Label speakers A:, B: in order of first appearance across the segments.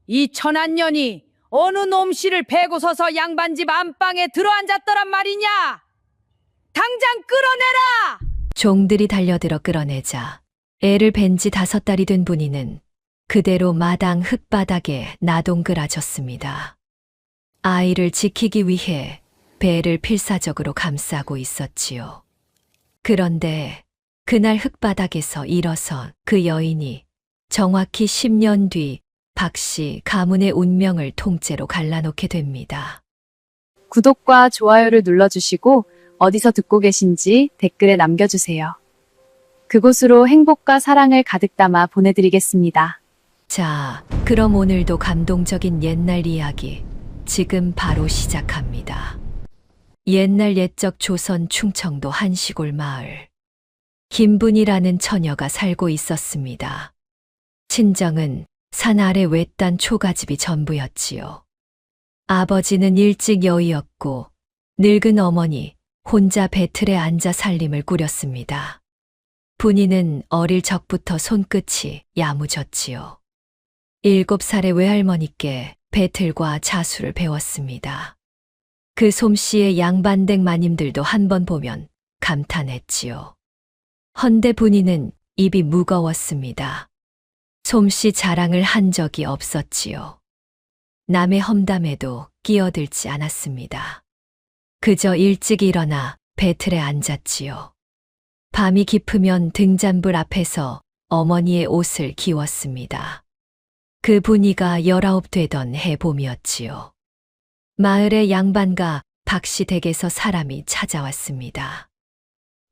A: 이 천한년이 어느 놈씨를 베고 서서 양반집 안방에 들어앉았더란 말이냐? 당장 끌어내라!
B: 종들이 달려들어 끌어내자 애를 뵌 지 5달이 된 분이는 그대로 마당 흙바닥에 나동그라졌습니다. 아이를 지키기 위해 배를 필사적으로 감싸고 있었지요. 그런데 그날 흙바닥에서 일어선 그 여인이 정확히 10년 뒤 박씨 가문의 운명을 통째로 갈라놓게 됩니다.
C: 구독과 좋아요를 눌러주시고 어디서 듣고 계신지 댓글에 남겨주세요. 그곳으로 행복과 사랑을 가득 담아 보내드리겠습니다.
B: 자, 그럼 오늘도 감동적인 옛날 이야기 지금 바로 시작합니다. 옛날 옛적 조선 충청도 한 시골 마을. 김분이라는 처녀가 살고 있었습니다. 친정은 산 아래 외딴 초가집이 전부였지요. 아버지는 일찍 여의었고 늙은 어머니 혼자 배틀에 앉아 살림을 꾸렸습니다. 분이는 어릴 적부터 손끝이 야무졌지요. 7살의 외할머니께 배틀과 자수를 배웠습니다. 그 솜씨의 양반댁 마님들도 한 번 보면 감탄했지요. 헌데 분이는 입이 무거웠습니다. 솜씨 자랑을 한 적이 없었지요. 남의 험담에도 끼어들지 않았습니다. 그저 일찍 일어나 배틀에 앉았지요. 밤이 깊으면 등잔불 앞에서 어머니의 옷을 기웠습니다. 그 분이가 19 되던 해봄이었지요. 마을의 양반과 박씨 댁에서 사람이 찾아왔습니다.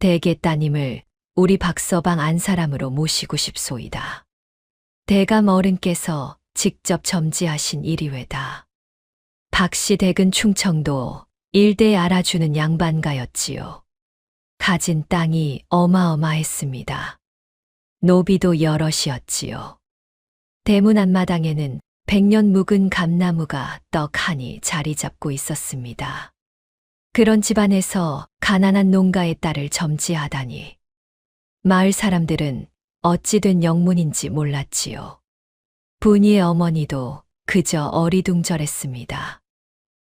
B: 댁의 따님을 우리 박서방 안사람으로 모시고 싶소이다. 대감 어른께서 직접 점지하신 일이외다. 박씨 댁은 충청도 일대에 알아주는 양반가였지요. 가진 땅이 어마어마했습니다. 노비도 여럿이었지요. 대문 앞마당에는 100년 묵은 감나무가 떡하니 자리 잡고 있었습니다. 그런 집안에서 가난한 농가의 딸을 점지하다니. 마을 사람들은 어찌된 영문인지 몰랐지요. 분이의 어머니도 그저 어리둥절했습니다.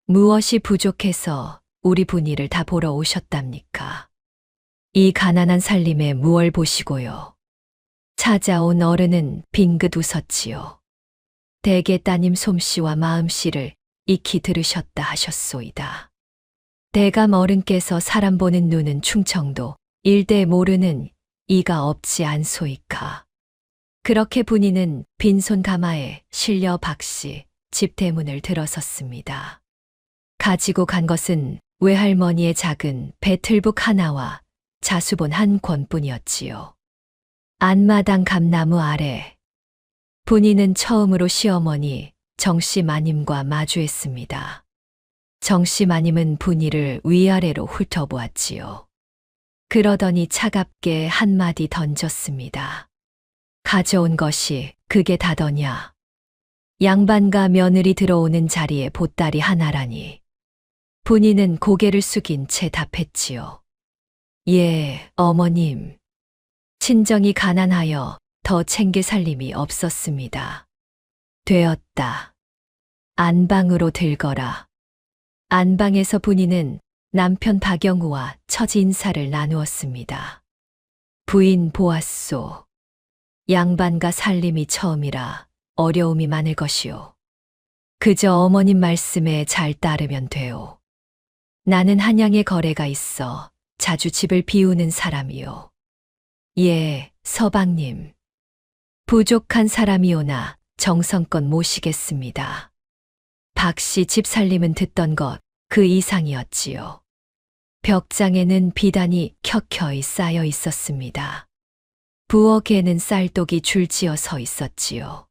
B: 무엇이 부족해서 우리 분이를 다 보러 오셨답니까? 이 가난한 살림에 무얼 보시고요. 찾아온 어른은 빙긋 웃었지요. 대개 따님 솜씨와 마음씨를 익히 들으셨다 하셨소이다. 대감 어른께서 사람 보는 눈은 충청도 일대 모르는 이가 없지 않소이까. 그렇게 분이는 빈손 가마에 실려 박씨 집 대문을 들어섰습니다. 가지고 간 것은 외할머니의 작은 배틀북 하나와 자수본 한 권뿐이었지요. 안마당 감나무 아래 분이는 처음으로 시어머니 정씨 마님과 마주했습니다. 정씨 마님은 분이를 위아래로 훑어보았지요. 그러더니 차갑게 한마디 던졌습니다. 가져온 것이 그게 다더냐. 양반과 며느리 들어오는 자리에 보따리 하나라니. 분이는 고개를 숙인 채 답했지요. 예, 어머님. 친정이 가난하여 더 챙길 살림이 없었습니다. 되었다. 안방으로 들거라. 안방에서 분이는 남편 박영우와 첫 인사를 나누었습니다. 부인 보았소. 양반과 살림이 처음이라 어려움이 많을 것이오. 그저 어머님 말씀에 잘 따르면 돼오. 나는 한양에 거래가 있어 자주 집을 비우는 사람이오. 예, 서방님. 부족한 사람이오나 정성껏 모시겠습니다. 박씨 집 살림은 듣던 것 그 이상이었지요. 벽장에는 비단이 켜켜이 쌓여 있었습니다. 부엌에는 쌀독이 줄지어 서 있었지요.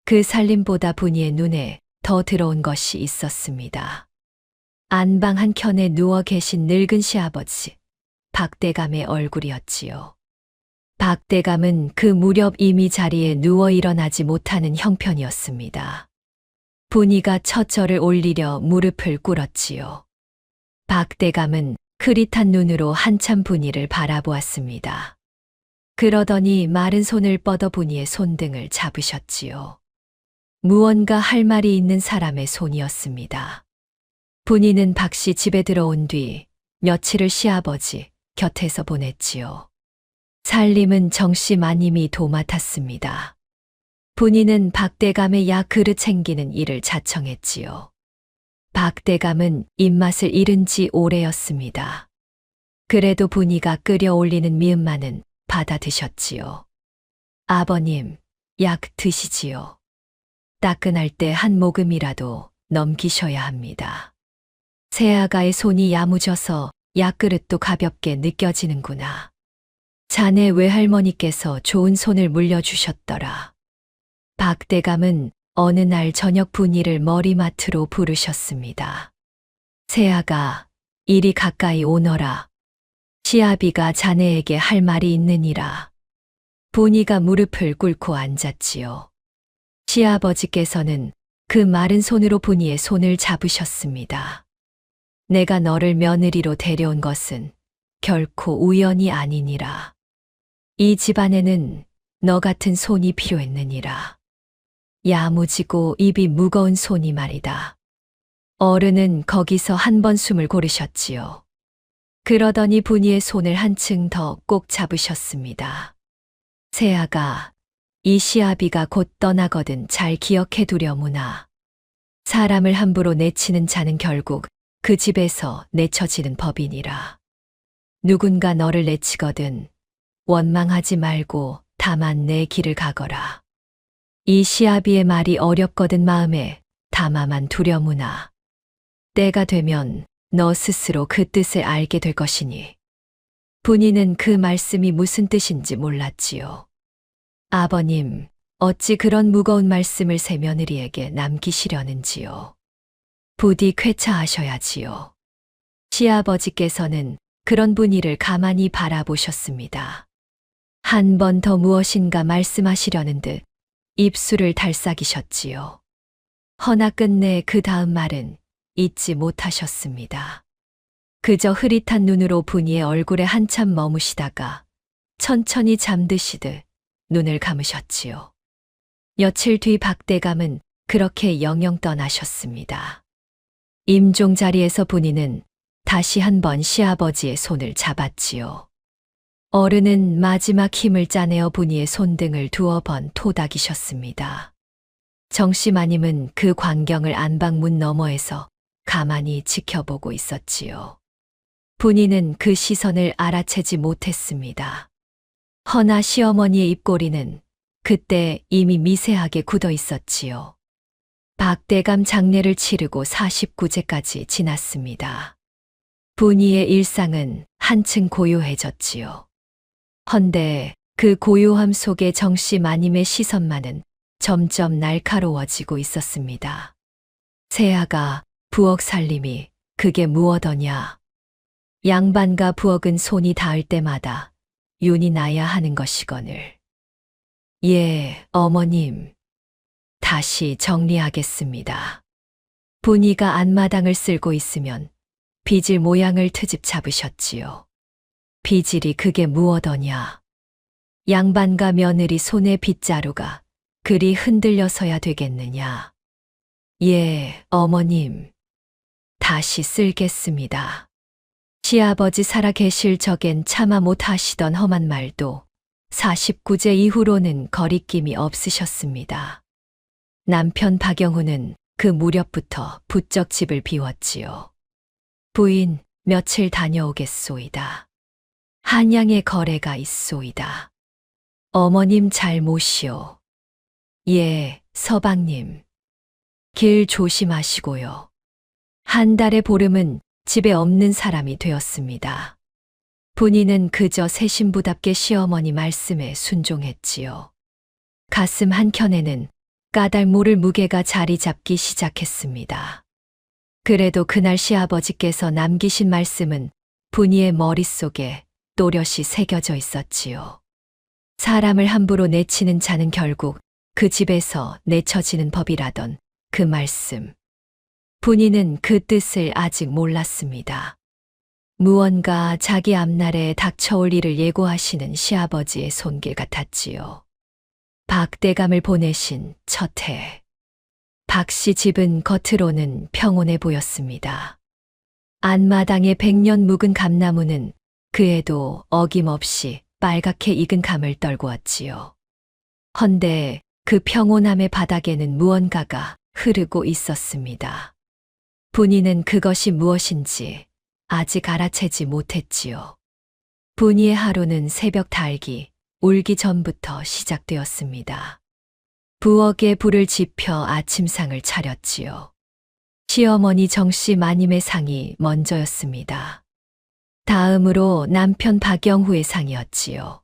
B: 그 살림보다 분이의 눈에 더 들어온 것이 있었습니다. 안방 한켠에 누워 계신 늙은 시아버지 박대감의 얼굴이었지요. 박대감은 그 무렵 이미 자리에 누워 일어나지 못하는 형편이었습니다. 분이가 첫 절을 올리려 무릎을 꿇었지요. 박대감은 흐릿한 눈으로 한참 분이를 바라보았습니다. 그러더니 마른 손을 뻗어 분이의 손등을 잡으셨지요. 무언가 할 말이 있는 사람의 손이었습니다. 분이는 박씨 집에 들어온 뒤 며칠을 시아버지 곁에서 보냈지요. 살림은 정씨 마님이 도맡았습니다. 분이는 박대감의 약 그릇 챙기는 일을 자청했지요. 박대감은 입맛을 잃은 지 오래였습니다. 그래도 분이가 끓여 올리는 미음만은 받아 드셨지요. 아버님, 약 드시지요. 따끈할 때 한 모금이라도 넘기셔야 합니다. 새아가의 손이 야무져서 약그릇도 가볍게 느껴지는구나. 자네 외할머니께서 좋은 손을 물려주셨더라. 박대감은 어느 날 저녁 분이를 머리맡으로 부르셨습니다. 새아가, 이리 가까이 오너라. 시아비가 자네에게 할 말이 있느니라. 분이가 무릎을 꿇고 앉았지요. 시아버지께서는 그 마른 손으로 분이의 손을 잡으셨습니다. 내가 너를 며느리로 데려온 것은 결코 우연이 아니니라. 이 집안에는 너 같은 손이 필요했느니라. 야무지고 입이 무거운 손이 말이다. 어른은 거기서 한 번 숨을 고르셨지요. 그러더니 분이의 손을 한층 더 꼭 잡으셨습니다. 새아가, 이 시아비가 곧 떠나거든 잘 기억해 두려무나. 사람을 함부로 내치는 자는 결국 그 집에서 내쳐지는 법이니라. 누군가 너를 내치거든 원망하지 말고 다만 내 길을 가거라. 이 시아비의 말이 어렵거든 마음에 담아만 두려무나. 때가 되면 너 스스로 그 뜻을 알게 될 것이니. 분이는 그 말씀이 무슨 뜻인지 몰랐지요. 아버님, 어찌 그런 무거운 말씀을 새 며느리에게 남기시려는지요. 부디 쾌차하셔야지요. 시아버지께서는 그런 분이를 가만히 바라보셨습니다. 한 번 더 무엇인가 말씀하시려는 듯 입술을 달싹이셨지요. 허나 끝내 그 다음 말은 잊지 못하셨습니다. 그저 흐릿한 눈으로 분이의 얼굴에 한참 머무시다가 천천히 잠드시듯 눈을 감으셨지요. 며칠 뒤 박대감은 그렇게 영영 떠나셨습니다. 임종 자리에서 분이는 다시 한번 시아버지의 손을 잡았지요. 어른은 마지막 힘을 짜내어 분이의 손등을 두어 번 토닥이셨습니다. 정씨 마님은 그 광경을 안방문 너머에서 가만히 지켜보고 있었지요. 분이는 그 시선을 알아채지 못했습니다. 허나 시어머니의 입꼬리는 그때 이미 미세하게 굳어 있었지요. 박대감 장례를 치르고 49제까지 지났습니다. 분이의 일상은 한층 고요해졌지요. 헌데 그 고요함 속에 정씨 마님의 시선만은 점점 날카로워지고 있었습니다. 새아가, 부엌 살림이 그게 무엇더냐. 양반과 부엌은 손이 닿을 때마다 윤이 나야 하는 것이거늘. 예, 어머님. 다시 정리하겠습니다. 분이가 안마당을 쓸고 있으면 비질 모양을 트집 잡으셨지요. 비질이 그게 무엇더냐. 양반과 며느리 손의 빗자루가 그리 흔들려서야 되겠느냐. 예, 어머님. 다시 쓸겠습니다. 시아버지 살아 계실 적엔 차마 못하시던 험한 말도 49제 이후로는 거리낌이 없으셨습니다. 남편 박영훈은 그 무렵부터 부쩍 집을 비웠지요. 부인, 며칠 다녀오겠소이다. 한양에 거래가 있소이다. 어머님 잘 모시오. 예, 서방님. 길 조심하시고요. 한 달의 보름은 집에 없는 사람이 되었습니다. 분이는 그저 새신부답게 시어머니 말씀에 순종했지요. 가슴 한켠에는 까닭 모를 무게가 자리 잡기 시작했습니다. 그래도 그날 시아버지께서 남기신 말씀은 분이의 머릿속에 또렷이 새겨져 있었지요. 사람을 함부로 내치는 자는 결국 그 집에서 내쳐지는 법이라던 그 말씀. 분이는 그 뜻을 아직 몰랐습니다. 무언가 자기 앞날에 닥쳐올 일을 예고하시는 시아버지의 손길 같았지요. 박대감을 보내신 첫 해, 박 씨 집은 겉으로는 평온해 보였습니다. 안마당의 100년 묵은 감나무는 그에도 어김없이 빨갛게 익은 감을 떨구었지요. 헌데 그 평온함의 바닥에는 무언가가 흐르고 있었습니다. 분이는 그것이 무엇인지 아직 알아채지 못했지요. 분이의 하루는 새벽 달기, 울기 전부터 시작되었습니다. 부엌에 불을 지펴 아침상을 차렸지요. 시어머니 정씨 마님의 상이 먼저였습니다. 다음으로 남편 박영후의 상이었지요.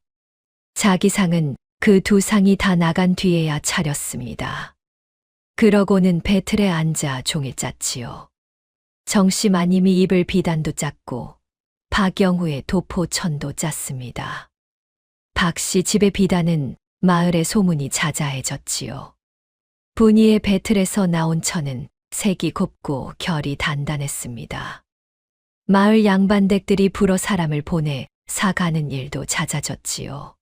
B: 자기 상은 그 두 상이 다 나간 뒤에야 차렸습니다. 그러고는 배틀에 앉아 종일 짰지요. 정씨 마님이 입을 비단도 짰고 박영후의 도포천도 짰습니다. 박 씨 집의 비단은 마을의 소문이 자자해졌지요. 분이의 배틀에서 나온 천은 색이 곱고 결이 단단했습니다. 마을 양반댁들이 불어 사람을 보내 사가는 일도 잦아졌지요.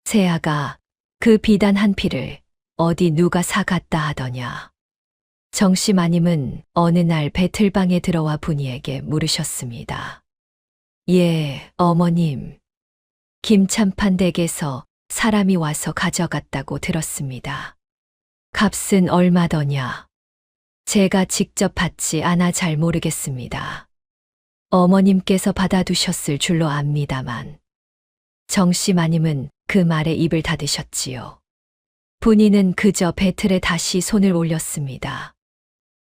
B: 세아가 그 비단 한 피를 어디 누가 사갔다 하더냐. 정씨 마님은 어느 날 배틀방에 들어와 분이에게 물으셨습니다. 예, 어머님. 김참판 댁에서 사람이 와서 가져갔다고 들었습니다. 값은 얼마더냐? 제가 직접 받지 않아 잘 모르겠습니다. 어머님께서 받아두셨을 줄로 압니다만. 정씨 마님은 그 말에 입을 닫으셨지요. 분이는 그저 배틀에 다시 손을 올렸습니다.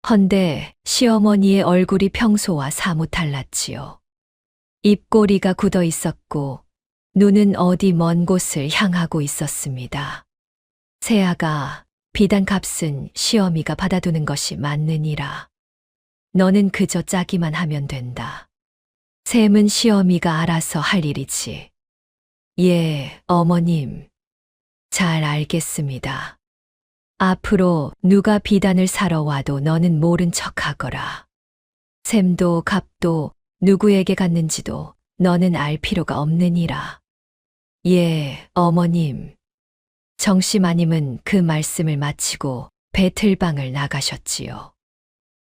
B: 헌데 시어머니의 얼굴이 평소와 사뭇 달랐지요. 입꼬리가 굳어 있었고 눈은 어디 먼 곳을 향하고 있었습니다. 세아가 비단 값은 시어미가 받아두는 것이 맞느니라. 너는 그저 짜기만 하면 된다. 셈은 시어미가 알아서 할 일이지. 예, 어머님. 잘 알겠습니다. 앞으로 누가 비단을 사러 와도 너는 모른 척하거라. 셈도 값도 누구에게 갔는지도 너는 알 필요가 없느니라. 예, 어머님. 정씨 마님은 그 말씀을 마치고 배틀방을 나가셨지요.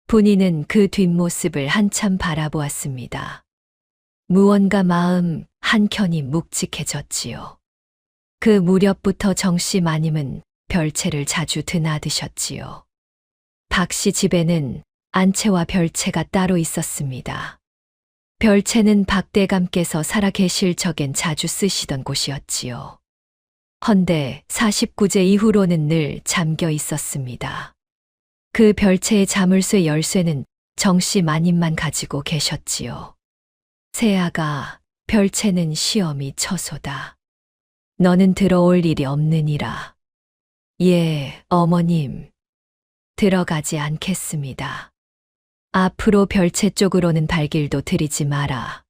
B: 분이는 그 뒷모습을 한참 바라보았습니다. 무언가 마음 한켠이 묵직해졌지요. 그 무렵부터 정씨 마님은 별채를 자주 드나드셨지요. 박 씨 집에는 안채와 별채가 따로 있었습니다. 별채는 박대감께서 살아 계실 적엔 자주 쓰시던 곳이었지요. 헌데 49제 이후로는 늘 잠겨 있었습니다. 그 별채의 자물쇠 열쇠는 정씨 마님만 가지고 계셨지요. 세아가 별채는 시어미 처소다. 너는 들어올 일이 없느니라. 예, 어머님. 들어가지 않겠습니다. 앞으로 별채 쪽으로는 발길도 들이지 마라.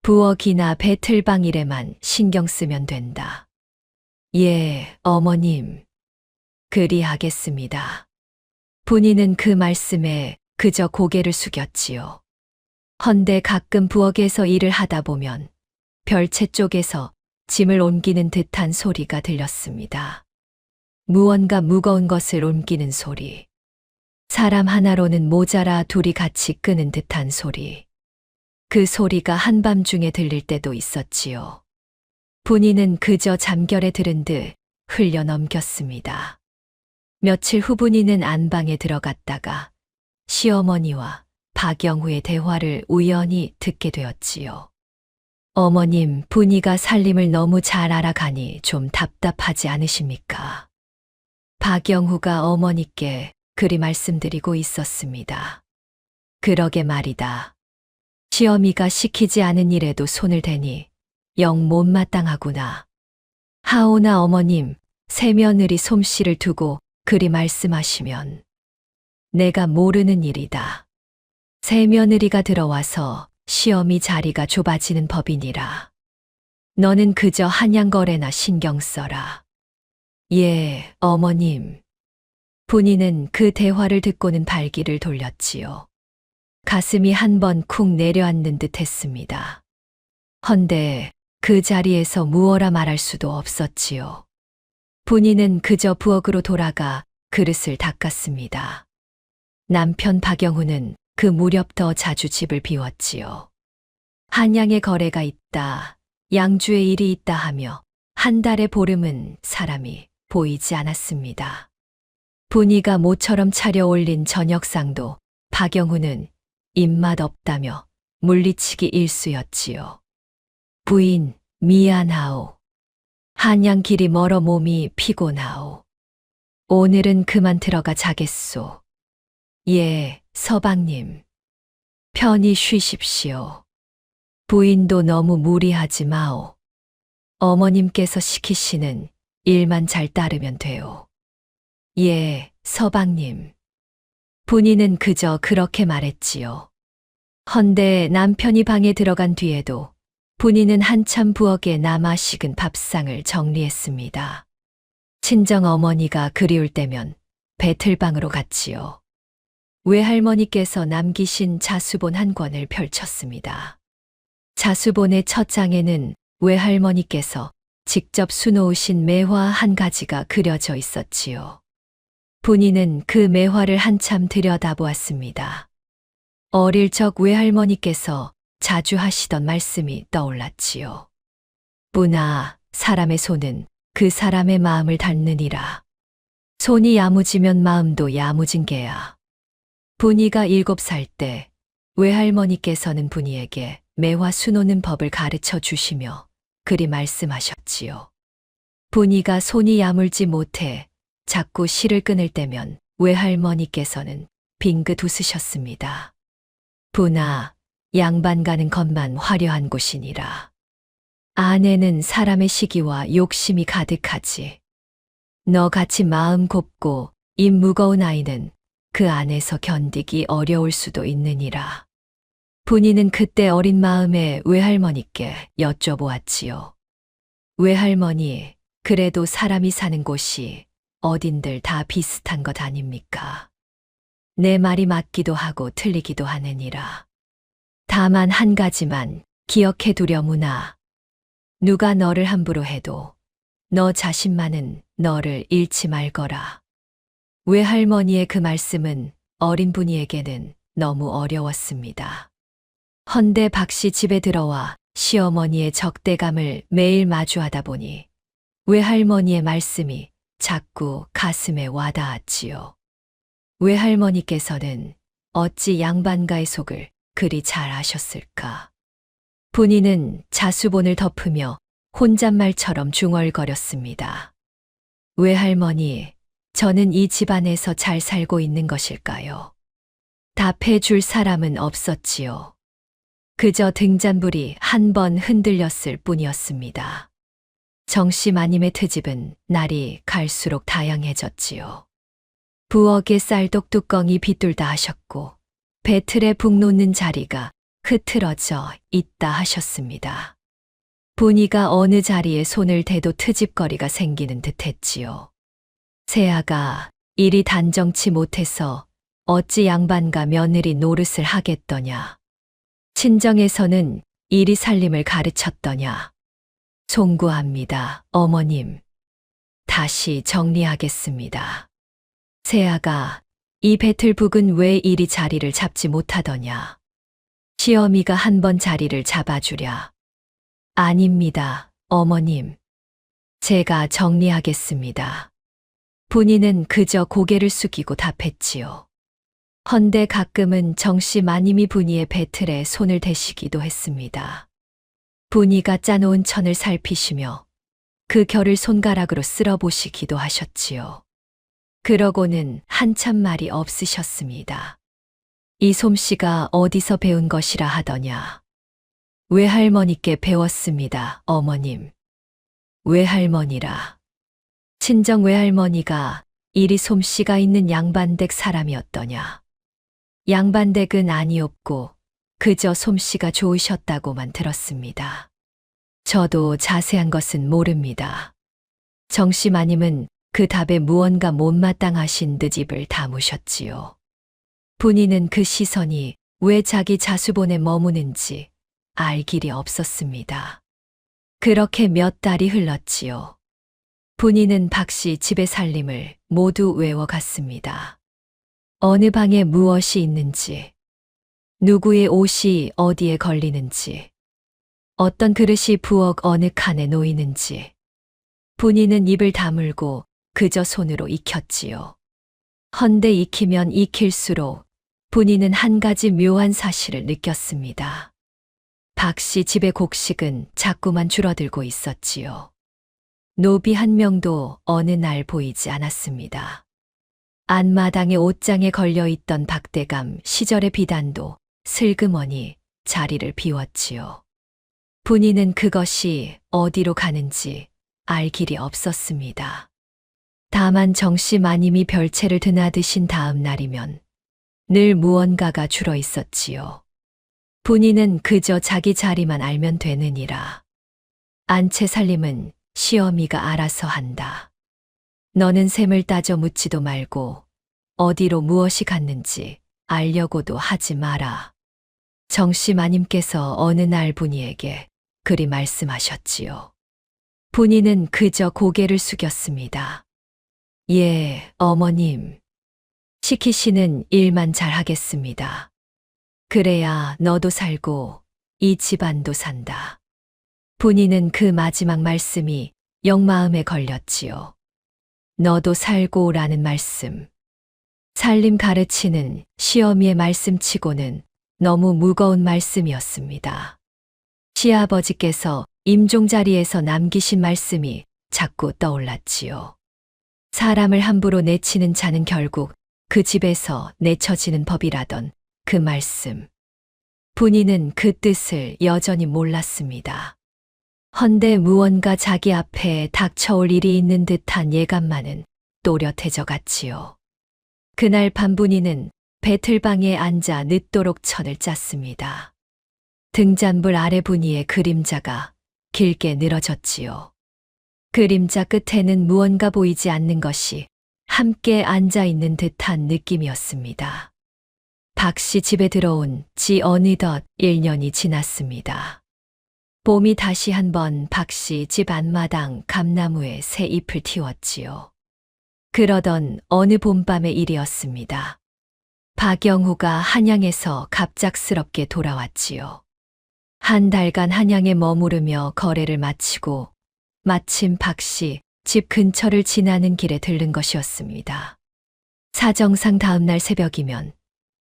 B: 부엌이나 배틀방 일에만 신경 쓰면 된다. 예, 어머님. 그리하겠습니다. 분이는 그 말씀에 그저 고개를 숙였지요. 헌데 가끔 부엌에서 일을 하다 보면 별채 쪽에서 짐을 옮기는 듯한 소리가 들렸습니다. 무언가 무거운 것을 옮기는 소리. 사람 하나로는 모자라 둘이 같이 끄는 듯한 소리. 그 소리가 한밤중에 들릴 때도 있었지요. 분이는 그저 잠결에 들은 듯 흘려 넘겼습니다. 며칠 후 분이는 안방에 들어갔다가 시어머니와 박영후의 대화를 우연히 듣게 되었지요. 어머님, 분이가 살림을 너무 잘 알아가니 좀 답답하지 않으십니까? 박영후가 어머니께 그리 말씀드리고 있었습니다. 그러게 말이다. 시어미가 시키지 않은 일에도 손을 대니 영 못마땅하구나. 하오나 어머님, 새며느리 솜씨를 두고 그리 말씀하시면 내가 모르는 일이다. 새며느리가 들어와서 시어미 자리가 좁아지는 법이니라. 너는 그저 한양거래나 신경 써라. 예, 어머님. 분이는 그 대화를 듣고는 발길을 돌렸지요. 가슴이 한 번 쿵 내려앉는 듯 했습니다. 헌데 그 자리에서 무어라 말할 수도 없었지요. 분이는 그저 부엌으로 돌아가 그릇을 닦았습니다. 남편 박영훈은 그 무렵 더 자주 집을 비웠지요. 한양에 거래가 있다, 양주에 일이 있다 하며 한 달의 보름은 사람이 보이지 않았습니다. 분이가 모처럼 차려올린 저녁상도 박영훈은 입맛 없다며 물리치기 일쑤였지요. 부인, 미안하오. 한양 길이 멀어 몸이 피곤하오. 오늘은 그만 들어가 자겠소. 예, 서방님. 편히 쉬십시오. 부인도 너무 무리하지 마오. 어머님께서 시키시는 일만 잘 따르면 돼요. 예, 서방님. 분이는 그저 그렇게 말했지요. 헌데 남편이 방에 들어간 뒤에도 분이는 한참 부엌에 남아 식은 밥상을 정리했습니다. 친정 어머니가 그리울 때면 배틀방으로 갔지요. 외할머니께서 남기신 자수본 한 권을 펼쳤습니다. 자수본의 첫 장에는 외할머니께서 직접 수놓으신 매화 한 가지가 그려져 있었지요. 분이는 그 매화를 한참 들여다보았습니다. 어릴 적 외할머니께서 자주 하시던 말씀이 떠올랐지요. 분아, 사람의 손은 그 사람의 마음을 닮느니라. 손이 야무지면 마음도 야무진 게야. 분이가 7살 때 외할머니께서는 분이에게 매화 수놓는 법을 가르쳐 주시며 그리 말씀하셨지요. 분이가 손이 야물지 못해 자꾸 실을 끊을 때면 외할머니께서는 빙긋 웃으셨습니다. 분아, 양반 가는 것만 화려한 곳이니라. 아내는 사람의 시기와 욕심이 가득하지. 너같이 마음 곱고 입 무거운 아이는 그 안에서 견디기 어려울 수도 있느니라. 분이는 그때 어린 마음에 외할머니께 여쭤보았지요. 외할머니, 그래도 사람이 사는 곳이 어딘들 다 비슷한 것 아닙니까? 내 말이 맞기도 하고 틀리기도 하느니라. 다만 한 가지만 기억해 두려무나. 누가 너를 함부로 해도 너 자신만은 너를 잃지 말거라. 외할머니의 그 말씀은 어린 분이에게는 너무 어려웠습니다. 헌데 박씨 집에 들어와 시어머니의 적대감을 매일 마주하다 보니 외할머니의 말씀이 자꾸 가슴에 와닿았지요. 외할머니께서는 어찌 양반가의 속을 그리 잘 아셨을까. 분이는 자수본을 덮으며 혼잣말처럼 중얼거렸습니다. 외할머니, 저는 이 집안에서 잘 살고 있는 것일까요? 답해 줄 사람은 없었지요. 그저 등잔불이 한 번 흔들렸을 뿐이었습니다. 정씨 마님의 트집은 날이 갈수록 다양해졌지요. 부엌에 쌀독 뚜껑이 비뚤다 하셨고 배틀에 북 놓는 자리가 흐트러져 있다 하셨습니다. 분이가 어느 자리에 손을 대도 트집거리가 생기는 듯 했지요. 새아가 일이 단정치 못해서 어찌 양반과 며느리 노릇을 하겠더냐. 친정에서는 일이 살림을 가르쳤더냐. 송구합니다, 어머님. 다시 정리하겠습니다. 새아가 이 배틀북은 왜 이리 자리를 잡지 못하더냐. 시어미가 한 번 자리를 잡아주랴. 아닙니다, 어머님. 제가 정리하겠습니다. 분이는 그저 고개를 숙이고 답했지요. 헌데 가끔은 정씨 마님이 분이의 배틀에 손을 대시기도 했습니다. 분이가 짜놓은 천을 살피시며 그 결을 손가락으로 쓸어보시기도 하셨지요. 그러고는 한참 말이 없으셨습니다. 이 솜씨가 어디서 배운 것이라 하더냐. 외할머니께 배웠습니다, 어머님. 외할머니라. 친정 외할머니가 이리 솜씨가 있는 양반댁 사람이었더냐. 양반댁은 아니었고 그저 솜씨가 좋으셨다고만 들었습니다. 저도 자세한 것은 모릅니다. 정씨 마님은 그 답에 무언가 못마땅하신 듯 입을 다무셨지요. 분이는 그 시선이 왜 자기 자수본에 머무는지 알 길이 없었습니다. 그렇게 몇 달이 흘렀지요. 분이는 박씨 집의 살림을 모두 외워갔습니다. 어느 방에 무엇이 있는지, 누구의 옷이 어디에 걸리는지, 어떤 그릇이 부엌 어느 칸에 놓이는지. 분이는 입을 다물고 그저 손으로 익혔지요. 헌데 익히면 익힐수록 분이는 한 가지 묘한 사실을 느꼈습니다. 박씨 집의 곡식은 자꾸만 줄어들고 있었지요. 노비 한 명도 어느 날 보이지 않았습니다. 안마당에 옷장에 걸려있던 박대감 시절의 비단도 슬그머니 자리를 비웠지요. 분이는 그것이 어디로 가는지 알 길이 없었습니다. 다만 정씨 마님이 별채를 드나드신 다음 날이면 늘 무언가가 줄어 있었지요. 분이는 그저 자기 자리만 알면 되느니라. 안채 살림은 시어미가 알아서 한다. 너는 셈을 따져 묻지도 말고 어디로 무엇이 갔는지 알려고도 하지 마라. 정씨 마님께서 어느 날 분이에게 그리 말씀하셨지요. 분이는 그저 고개를 숙였습니다. 예, 어머님. 시키시는 일만 잘하겠습니다. 그래야 너도 살고 이 집안도 산다. 분이는 그 마지막 말씀이 영마음에 걸렸지요. 너도 살고라는 말씀. 살림 가르치는 시어미의 말씀치고는 너무 무거운 말씀이었습니다. 시아버지께서 임종자리에서 남기신 말씀이 자꾸 떠올랐지요. 사람을 함부로 내치는 자는 결국 그 집에서 내쳐지는 법이라던 그 말씀. 분이는 그 뜻을 여전히 몰랐습니다. 헌데 무언가 자기 앞에 닥쳐올 일이 있는 듯한 예감만은 또렷해져 갔지요. 그날 밤 분이는 배틀방에 앉아 늦도록 천을 짰습니다. 등잔불 아래 분이의 그림자가 길게 늘어졌지요. 그림자 끝에는 무언가 보이지 않는 것이 함께 앉아 있는 듯한 느낌이었습니다. 박씨 집에 들어온 지 어느덧 1년이 지났습니다. 봄이 다시 한번 박씨 집 앞마당 감나무에 새 잎을 틔웠지요. 그러던 어느 봄밤의 일이었습니다. 박영후가 한양에서 갑작스럽게 돌아왔지요. 한 달간 한양에 머무르며 거래를 마치고 마침 박씨 집 근처를 지나는 길에 들른 것이었습니다. 사정상 다음 날 새벽이면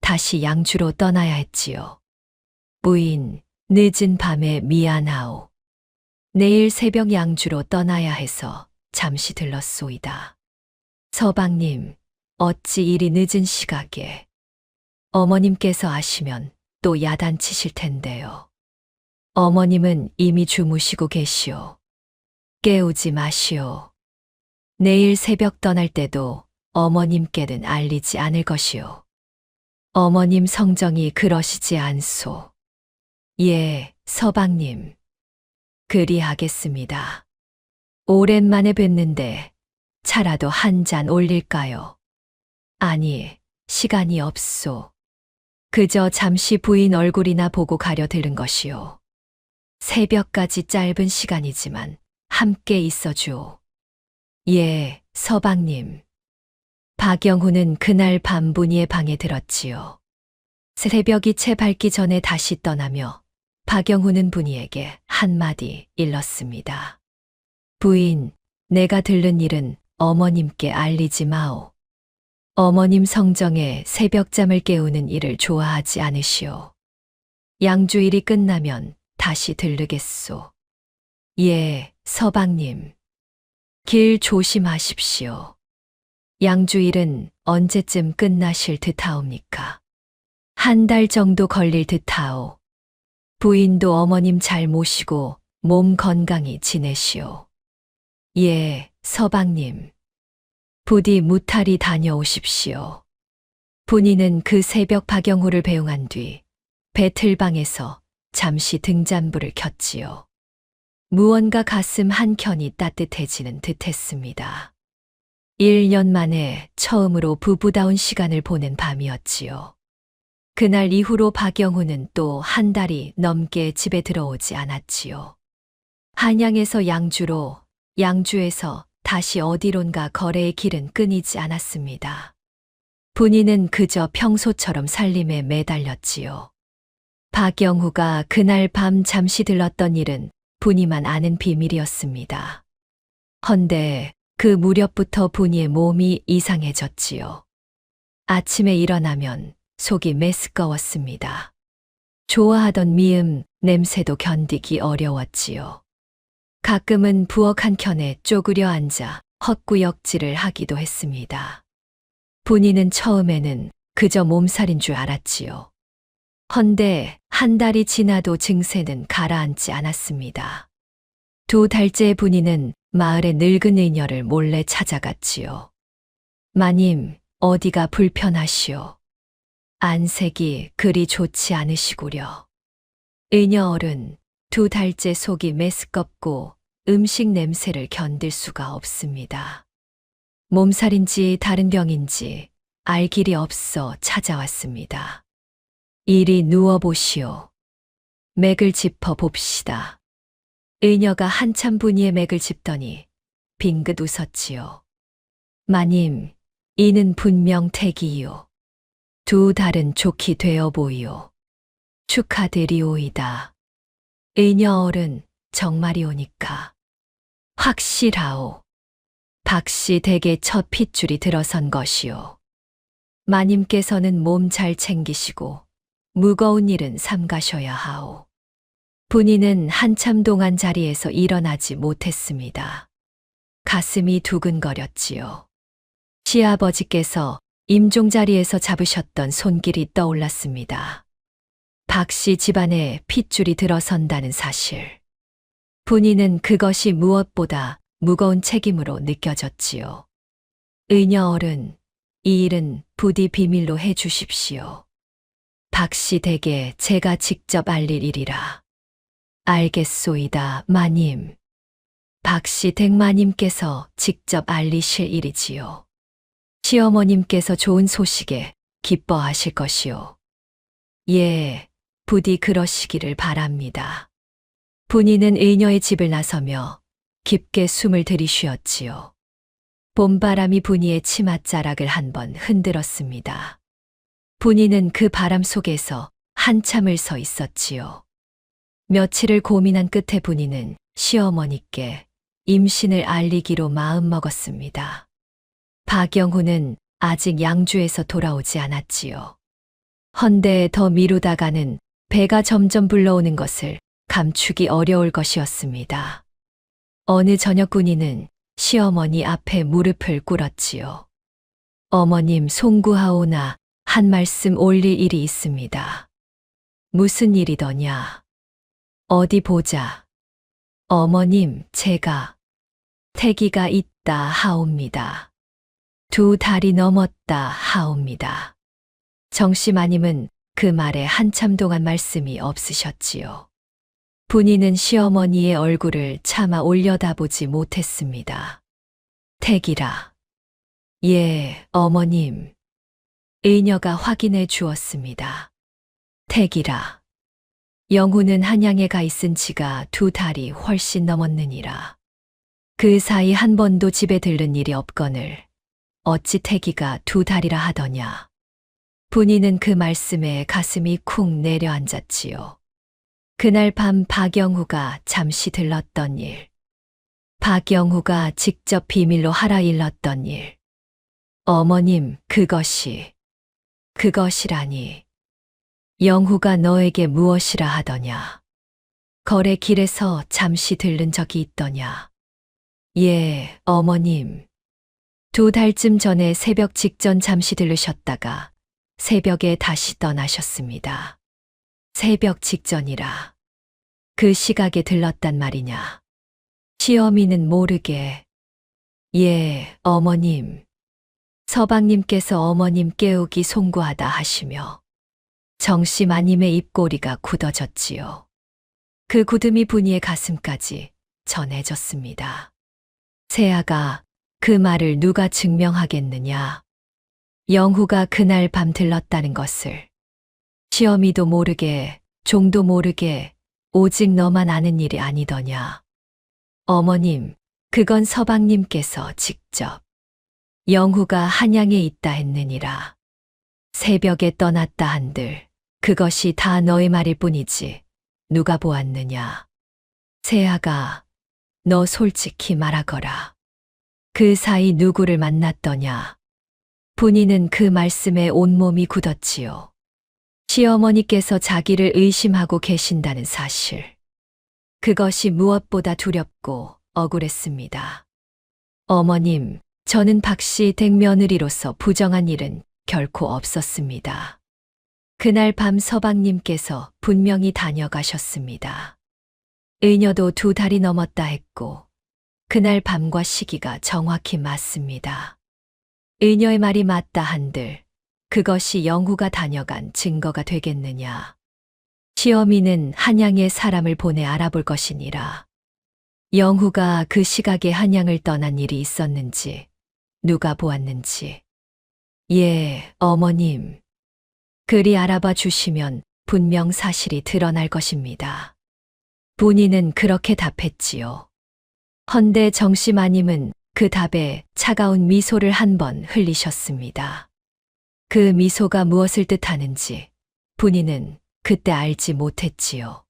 B: 다시 양주로 떠나야 했지요. 부인, 늦은 밤에 미안하오. 내일 새벽 양주로 떠나야 해서 잠시 들렀소이다. 서방님, 어찌 이리 늦은 시각에. 어머님께서 아시면 또 야단치실 텐데요. 어머님은 이미 주무시고 계시오. 깨우지 마시오. 내일 새벽 떠날 때도 어머님께는 알리지 않을 것이오. 어머님 성정이 그러시지 않소. 예, 서방님. 그리하겠습니다. 오랜만에 뵙는데 차라도 한 잔 올릴까요? 아니, 시간이 없소. 그저 잠시 부인 얼굴이나 보고 가려 들은 것이오. 새벽까지 짧은 시간이지만 함께 있어주오. 예, 서방님. 박영후는 그날 밤 분이의 방에 들었지요. 새벽이 채 밝기 전에 다시 떠나며 박영후는 분이에게 한마디 일렀습니다. 부인, 내가 들른 일은 어머님께 알리지 마오. 어머님 성정에 새벽잠을 깨우는 일을 좋아하지 않으시오. 양주일이 끝나면 다시 들르겠소. 예, 서방님. 길 조심하십시오. 양주일은 언제쯤 끝나실 듯하옵니까? 한 달 정도 걸릴 듯하오. 부인도 어머님 잘 모시고 몸 건강히 지내시오. 예, 서방님. 부디 무탈히 다녀오십시오. 분이는 그 새벽 박영후를 배웅한 뒤 배틀방에서 잠시 등잔불을 켰지요. 무언가 가슴 한켠이 따뜻해지는 듯했습니다. 1년 만에 처음으로 부부다운 시간을 보낸 밤이었지요. 그날 이후로 박영후는 또 한 달이 넘게 집에 들어오지 않았지요. 한양에서 양주로, 양주에서 다시 어디론가 거래의 길은 끊이지 않았습니다. 분이는 그저 평소처럼 살림에 매달렸지요. 박영후가 그날 밤 잠시 들렀던 일은 분이만 아는 비밀이었습니다. 헌데 그 무렵부터 분이의 몸이 이상해졌지요. 아침에 일어나면 속이 메스꺼웠습니다. 좋아하던 미음, 냄새도 견디기 어려웠지요. 가끔은 부엌 한켠에 쪼그려 앉아 헛구역질을 하기도 했습니다. 분이는 처음에는 그저 몸살인 줄 알았지요. 헌데 한 달이 지나도 증세는 가라앉지 않았습니다. 2달째 분이는 마을의 늙은 의녀를 몰래 찾아갔지요. 마님, 어디가 불편하시오? 안색이 그리 좋지 않으시구려. 의녀 어른, 2달째 속이 메스껍고 음식 냄새를 견딜 수가 없습니다. 몸살인지 다른 병인지 알 길이 없어 찾아왔습니다. 이리 누워보시오. 맥을 짚어 봅시다. 의녀가 한참 분이의 맥을 짚더니 빙긋 웃었지요. 마님, 이는 분명 택이요. 2달은 좋게 되어 보이오. 축하드리오이다. 의녀 어른, 정말이오니까. 확실하오. 박씨 댁에 첫 핏줄이 들어선 것이오. 마님께서는 몸 잘 챙기시고 무거운 일은 삼가셔야 하오. 분이는 한참 동안 자리에서 일어나지 못했습니다. 가슴이 두근거렸지요. 시아버지께서 임종자리에서 잡으셨던 손길이 떠올랐습니다. 박씨 집안에 핏줄이 들어선다는 사실. 분이는 그것이 무엇보다 무거운 책임으로 느껴졌지요. 의녀 어른, 이 일은 부디 비밀로 해 주십시오. 박씨 댁에 제가 직접 알릴 일이라. 알겠소이다, 마님. 박씨 댁 마님께서 직접 알리실 일이지요. 시어머님께서 좋은 소식에 기뻐하실 것이요. 예, 부디 그러시기를 바랍니다. 분이는 의녀의 집을 나서며 깊게 숨을 들이쉬었지요. 봄바람이 분이의 치맛자락을 한번 흔들었습니다. 분이는 그 바람 속에서 한참을 서 있었지요. 며칠을 고민한 끝에 분이는 시어머니께 임신을 알리기로 마음먹었습니다. 박영후는 아직 양주에서 돌아오지 않았지요. 헌데 더 미루다가는 배가 점점 불러오는 것을 감추기 어려울 것이었습니다. 어느 저녁 분이는 시어머니 앞에 무릎을 꿇었지요. 어머님 송구하오나 한 말씀 올릴 일이 있습니다. 무슨 일이더냐? 어디 보자. 어머님, 제가 태기가 있다 하옵니다. 2달이 넘었다 하옵니다. 정씨 마님은 그 말에 한참 동안 말씀이 없으셨지요. 분이는 시어머니의 얼굴을 차마 올려다보지 못했습니다. 태기라. 예, 어머님. 의녀가 확인해 주었습니다. 태기라. 영후는 한양에 가 있은 지가 2달이 훨씬 넘었느니라. 그 사이 한 번도 집에 들른 일이 없거늘 어찌 태기가 2달이라 하더냐. 분이는 그 말씀에 가슴이 쿵 내려앉았지요. 그날 밤 박영후가 잠시 들렀던 일. 박영후가 직접 비밀로 하라 일렀던 일. 어머님, 그것이라니. 영후가 너에게 무엇이라 하더냐. 거래 길에서 잠시 들른 적이 있더냐. 예, 어머님. 2달쯤 전에 새벽 직전 잠시 들르셨다가 새벽에 다시 떠나셨습니다. 새벽 직전이라. 그 시각에 들렀단 말이냐. 시어미는 모르게. 예, 어머님. 서방님께서 어머님 깨우기 송구하다 하시며 정씨 마님의 입꼬리가 굳어졌지요. 그 굳음이 분이의 가슴까지 전해졌습니다. 세아가 그 말을 누가 증명하겠느냐. 영후가 그날 밤 들렀다는 것을. 시어미도 모르게, 종도 모르게, 오직 너만 아는 일이 아니더냐. 어머님, 그건 서방님께서 직접 영후가 한양에 있다 했느니라. 새벽에 떠났다 한들 그것이 다 너의 말일 뿐이지 누가 보았느냐. 세아가 너 솔직히 말하거라. 그 사이 누구를 만났더냐. 분이는 그 말씀에 온몸이 굳었지요. 시어머니께서 자기를 의심하고 계신다는 사실. 그것이 무엇보다 두렵고 억울했습니다. 어머님, 저는 박씨 댁 며느리로서 부정한 일은 결코 없었습니다. 그날 밤 서방님께서 분명히 다녀가셨습니다. 의녀도 2달이 넘었다 했고 그날 밤과 시기가 정확히 맞습니다. 의녀의 말이 맞다 한들 그것이 영후가 다녀간 증거가 되겠느냐. 시어미는 한양에 사람을 보내 알아볼 것이니라. 영후가 그 시각에 한양을 떠난 일이 있었는지 누가 보았는지. 예, 어머님. 그리 알아봐 주시면 분명 사실이 드러날 것입니다. 분이는 그렇게 답했지요. 헌데 정씨 마님은 그 답에 차가운 미소를 한 번 흘리셨습니다. 그 미소가 무엇을 뜻하는지 분이는 그때 알지 못했지요.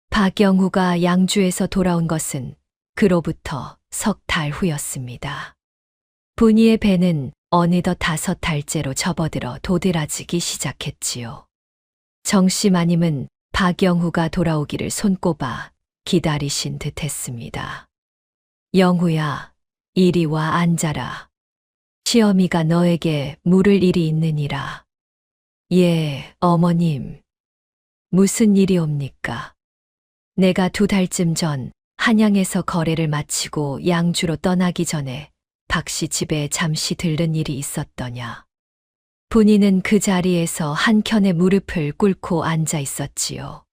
B: 박영후가 양주에서 돌아온 것은 그로부터 3달 후였습니다. 분이의 배는 어느덧 5달째로 접어들어 도드라지기 시작했지요. 정씨 마님은 박영후가 돌아오기를 손꼽아 기다리신 듯 했습니다. 영후야, 이리 와 앉아라. 시어미가 너에게 물을 일이 있느니라. 예, 어머님. 무슨 일이옵니까? 내가 2달쯤 전 한양에서 거래를 마치고 양주로 떠나기 전에 박씨 집에 잠시 들른 일이 있었더냐. 분이는 그 자리에서 한켠에 무릎을 꿇고 앉아 있었지요.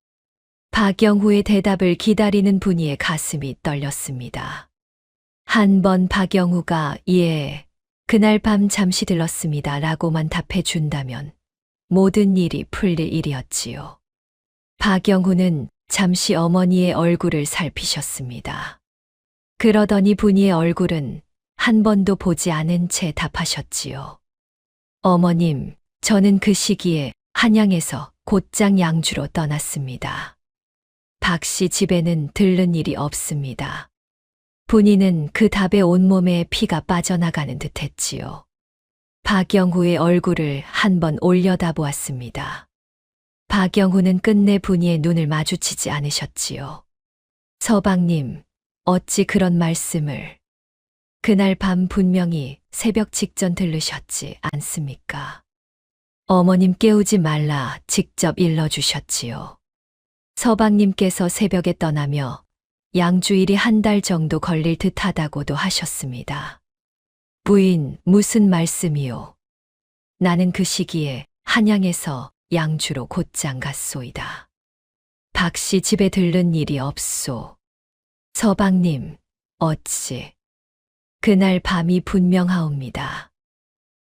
B: 박영후의 대답을 기다리는 분이의 가슴이 떨렸습니다. 한 번 박영후가 예, 그날 밤 잠시 들렀습니다 라고만 답해 준다면 모든 일이 풀릴 일이었지요. 박영후는 잠시 어머니의 얼굴을 살피셨습니다. 그러더니 분이의 얼굴은 한 번도 보지 않은 채 답하셨지요. 어머님, 저는 그 시기에 한양에서 곧장 양주로 떠났습니다. 박씨 집에는 들른 일이 없습니다. 분이는 그 답에 온몸에 피가 빠져나가는 듯 했지요. 박영후의 얼굴을 한 번 올려다보았습니다. 박영후는 끝내 분이의 눈을 마주치지 않으셨지요. 서방님, 어찌 그런 말씀을. 그날 밤 분명히 새벽 직전 들르셨지 않습니까? 어머님 깨우지 말라 직접 일러주셨지요. 서방님께서 새벽에 떠나며 양주일이 1달 정도 걸릴 듯하다고도 하셨습니다. 부인, 무슨 말씀이요? 나는 그 시기에 한양에서 양주로 곧장 갔소이다. 박씨 집에 들른 일이 없소. 서방님, 어찌. 그날 밤이 분명하옵니다.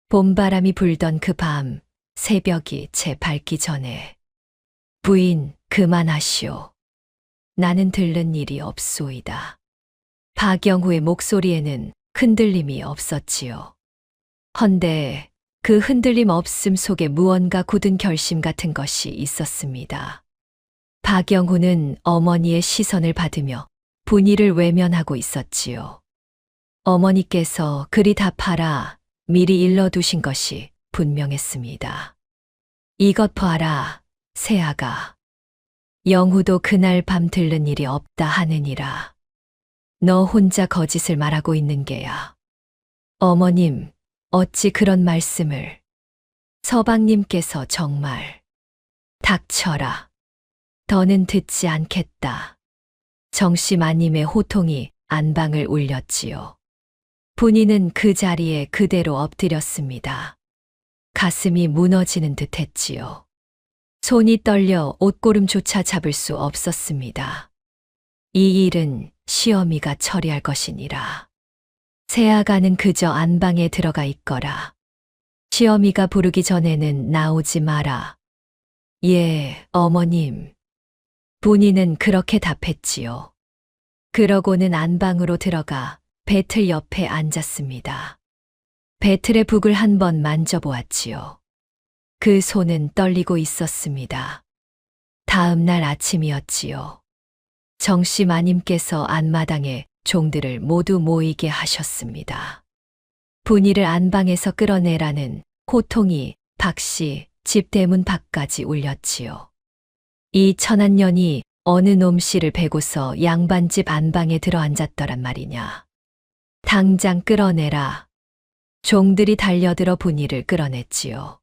B: 봄바람이 불던 그 밤, 새벽이 채 밝기 전에. 부인, 그만하시오. 나는 들른 일이 없소이다. 박영후의 목소리에는 흔들림이 없었지요. 헌데 그 흔들림 없음 속에 무언가 굳은 결심 같은 것이 있었습니다. 박영후는 어머니의 시선을 받으며 분이를 외면하고 있었지요. 어머니께서 그리 답하라 미리 일러두신 것이 분명했습니다. 이것 봐라, 세아가. 영후도 그날 밤 들른 일이 없다 하느니라. 너 혼자 거짓을 말하고 있는 게야. 어머님, 어찌 그런 말씀을. 서방님께서 정말. 닥쳐라. 더는 듣지 않겠다. 정씨 마님의 호통이 안방을 울렸지요. 분이는 그 자리에 그대로 엎드렸습니다. 가슴이 무너지는 듯 했지요. 손이 떨려 옷고름조차 잡을 수 없었습니다. 이 일은 시어미가 처리할 것이니라. 세아가는 그저 안방에 들어가 있거라. 시어미가 부르기 전에는 나오지 마라. 예, 어머님. 분이는 그렇게 답했지요. 그러고는 안방으로 들어가 배틀 옆에 앉았습니다. 배틀의 북을 한번 만져보았지요. 그 손은 떨리고 있었습니다. 다음 날 아침이었지요. 정씨 마님께서 안마당에 종들을 모두 모이게 하셨습니다. 분이를 안방에서 끌어내라는 호통이 박씨 집 대문 밖까지 울렸지요. 이 천한 년이 어느 놈씨를 베고서 양반집 안방에 들어앉았더란 말이냐. 당장 끌어내라. 종들이 달려들어 분이를 끌어냈지요.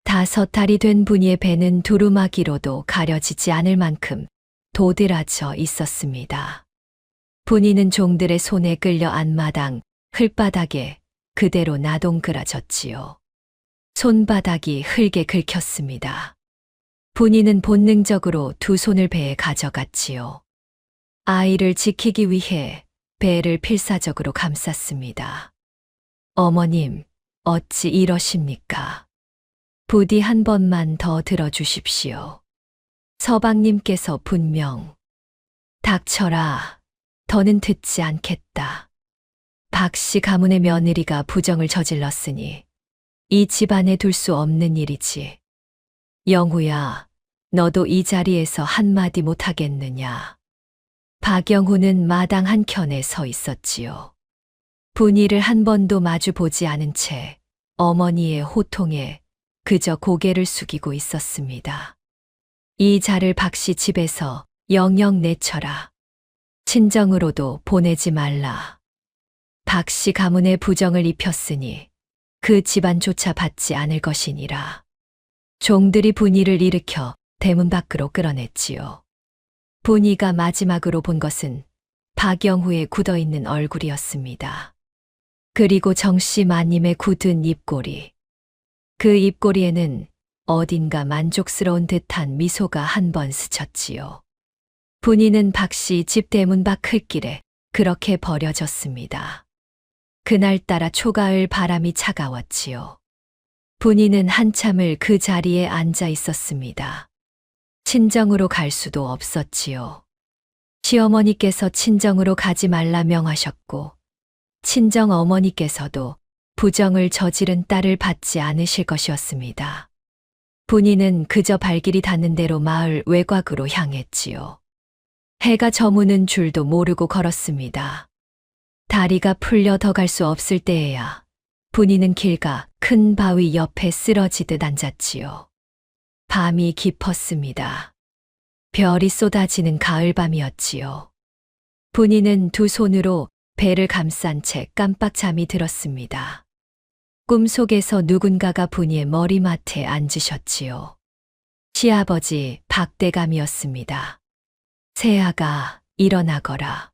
B: 5달이 된 분이의 배는 두루마기로도 가려지지 않을 만큼 도드라져 있었습니다. 분이는 종들의 손에 끌려 안마당 흙바닥에 그대로 나동그라졌지요. 손바닥이 흙에 긁혔습니다. 분이는 본능적으로 두 손을 배에 가져갔지요. 아이를 지키기 위해 배를 필사적으로 감쌌습니다. 어머님, 어찌 이러십니까? 부디 한 번만 더 들어주십시오. 서방님께서 분명 닥쳐라. 더는 듣지 않겠다. 박씨 가문의 며느리가 부정을 저질렀으니 이 집안에 둘 수 없는 일이지. 영후야, 너도 이 자리에서 한마디 못하겠느냐. 박영후는 마당 한켠에 서 있었지요. 분이를 한 번도 마주 보지 않은 채 어머니의 호통에 그저 고개를 숙이고 있었습니다. 이 자를 박씨 집에서 영영 내쳐라. 친정으로도 보내지 말라. 박씨 가문의 부정을 입혔으니 그 집안조차 받지 않을 것이니라. 종들이 분이를 일으켜 대문 밖으로 끌어냈지요. 분이가 마지막으로 본 것은 박영후의 굳어있는 얼굴이었습니다. 그리고 정씨 마님의 굳은 입꼬리. 그 입꼬리에는 어딘가 만족스러운 듯한 미소가 한 번 스쳤지요. 분이는 박씨 집 대문 밖 흙길에 그렇게 버려졌습니다. 그날따라 초가을 바람이 차가웠지요. 분이는 한참을 그 자리에 앉아 있었습니다. 친정으로 갈 수도 없었지요. 시어머니께서 친정으로 가지 말라 명하셨고, 친정 어머니께서도 부정을 저지른 딸을 받지 않으실 것이었습니다. 분이는 그저 발길이 닿는 대로 마을 외곽으로 향했지요. 해가 저무는 줄도 모르고 걸었습니다. 다리가 풀려 더 갈 수 없을 때에야 분이는 길가 큰 바위 옆에 쓰러지듯 앉았지요. 밤이 깊었습니다. 별이 쏟아지는 가을밤이었지요. 분이는 두 손으로 배를 감싼 채 깜빡 잠이 들었습니다. 꿈속에서 누군가가 분이의 머리맡에 앉으셨지요. 시아버지 박대감이었습니다. 새아가 일어나거라.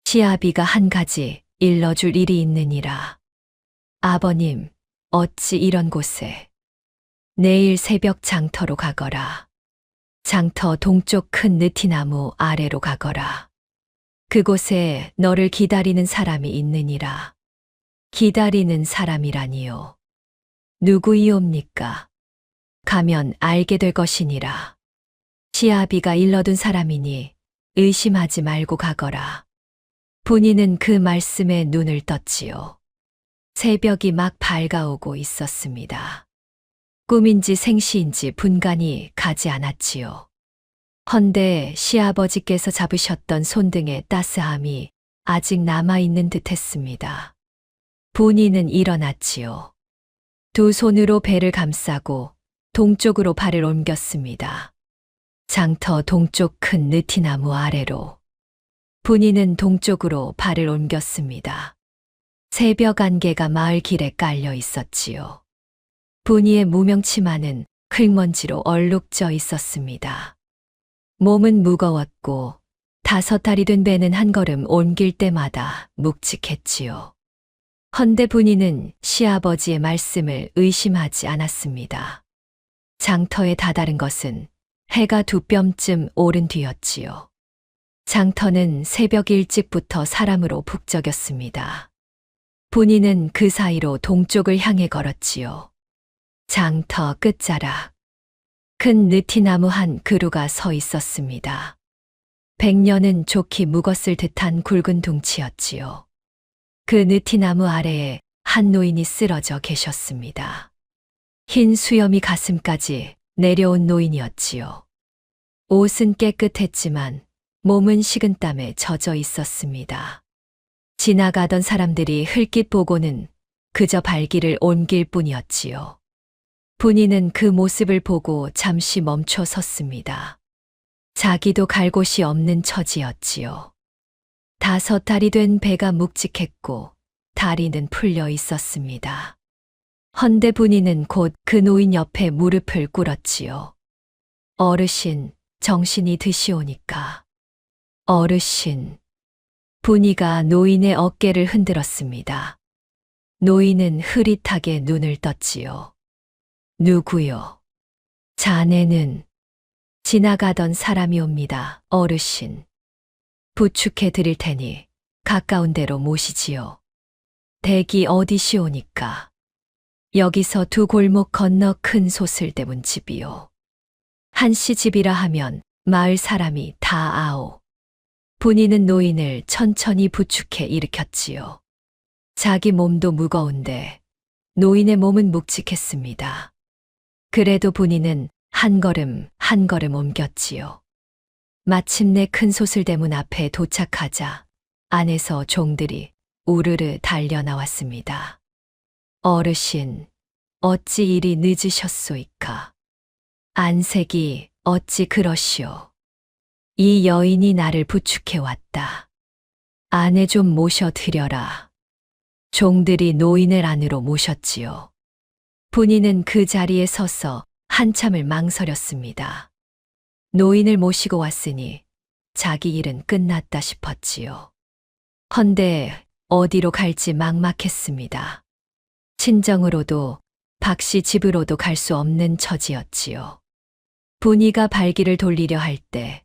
B: 시아비가 한 가지 일러줄 일이 있느니라. 아버님, 어찌 이런 곳에. 내일 새벽 장터로 가거라. 장터 동쪽 큰 느티나무 아래로 가거라. 그곳에 너를 기다리는 사람이 있느니라. 기다리는 사람이라니요. 누구이옵니까? 가면 알게 될 것이니라. 시아비가 일러둔 사람이니 의심하지 말고 가거라. 분이는 그 말씀에 눈을 떴지요. 새벽이 막 밝아오고 있었습니다. 꿈인지 생시인지 분간이 가지 않았지요. 헌데 시아버지께서 잡으셨던 손등의 따스함이 아직 남아있는 듯 했습니다. 분이는 일어났지요. 두 손으로 배를 감싸고 동쪽으로 발을 옮겼습니다. 장터 동쪽 큰 느티나무 아래로. 분이는 동쪽으로 발을 옮겼습니다. 새벽 안개가 마을 길에 깔려 있었지요. 분이의 무명치마는 흙먼지로 얼룩져 있었습니다. 몸은 무거웠고 5달이 된 배는 한 걸음 옮길 때마다 묵직했지요. 헌데 분이는 시아버지의 말씀을 의심하지 않았습니다. 장터에 다다른 것은 해가 2뼘쯤 오른 뒤였지요. 장터는 새벽 일찍부터 사람으로 북적였습니다. 분이는 그 사이로 동쪽을 향해 걸었지요. 장터 끝자락. 큰 느티나무 한 그루가 서 있었습니다. 100년은 좋게 묵었을 듯한 굵은 둥치였지요. 그 느티나무 아래에 한 노인이 쓰러져 계셨습니다. 흰 수염이 가슴까지 내려온 노인이었지요. 옷은 깨끗했지만 몸은 식은땀에 젖어 있었습니다. 지나가던 사람들이 흘낏 보고는 그저 발길을 옮길 뿐이었지요. 분이는 그 모습을 보고 잠시 멈춰 섰습니다. 자기도 갈 곳이 없는 처지였지요. 5달이 된 배가 묵직했고 다리는 풀려 있었습니다. 헌데 분이는 곧 그 노인 옆에 무릎을 꿇었지요. 어르신, 정신이 드시오니까. 어르신. 분이가 노인의 어깨를 흔들었습니다. 노인은 흐릿하게 눈을 떴지요. 누구요? 자네는 지나가던 사람이옵니다, 어르신. 부축해 드릴 테니 가까운 데로 모시지요. 댁이 어디시오니까? 여기서 2 골목 건너 큰 소슬대문 집이요. 한씨 집이라 하면 마을 사람이 다 아오. 분이는 노인을 천천히 부축해 일으켰지요. 자기 몸도 무거운데 노인의 몸은 묵직했습니다. 그래도 분이는 한 걸음 한 걸음 옮겼지요. 마침내 큰 소슬대문 앞에 도착하자 안에서 종들이 우르르 달려 나왔습니다. 어르신, 어찌 이리 늦으셨소이까? 안색이 어찌 그러시오? 이 여인이 나를 부축해 왔다. 안에 좀 모셔드려라. 종들이 노인을 안으로 모셨지요. 분이는 그 자리에 서서 한참을 망설였습니다. 노인을 모시고 왔으니 자기 일은 끝났다 싶었지요. 헌데 어디로 갈지 막막했습니다. 친정으로도 박씨 집으로도 갈 수 없는 처지였지요. 분이가 발길을 돌리려 할 때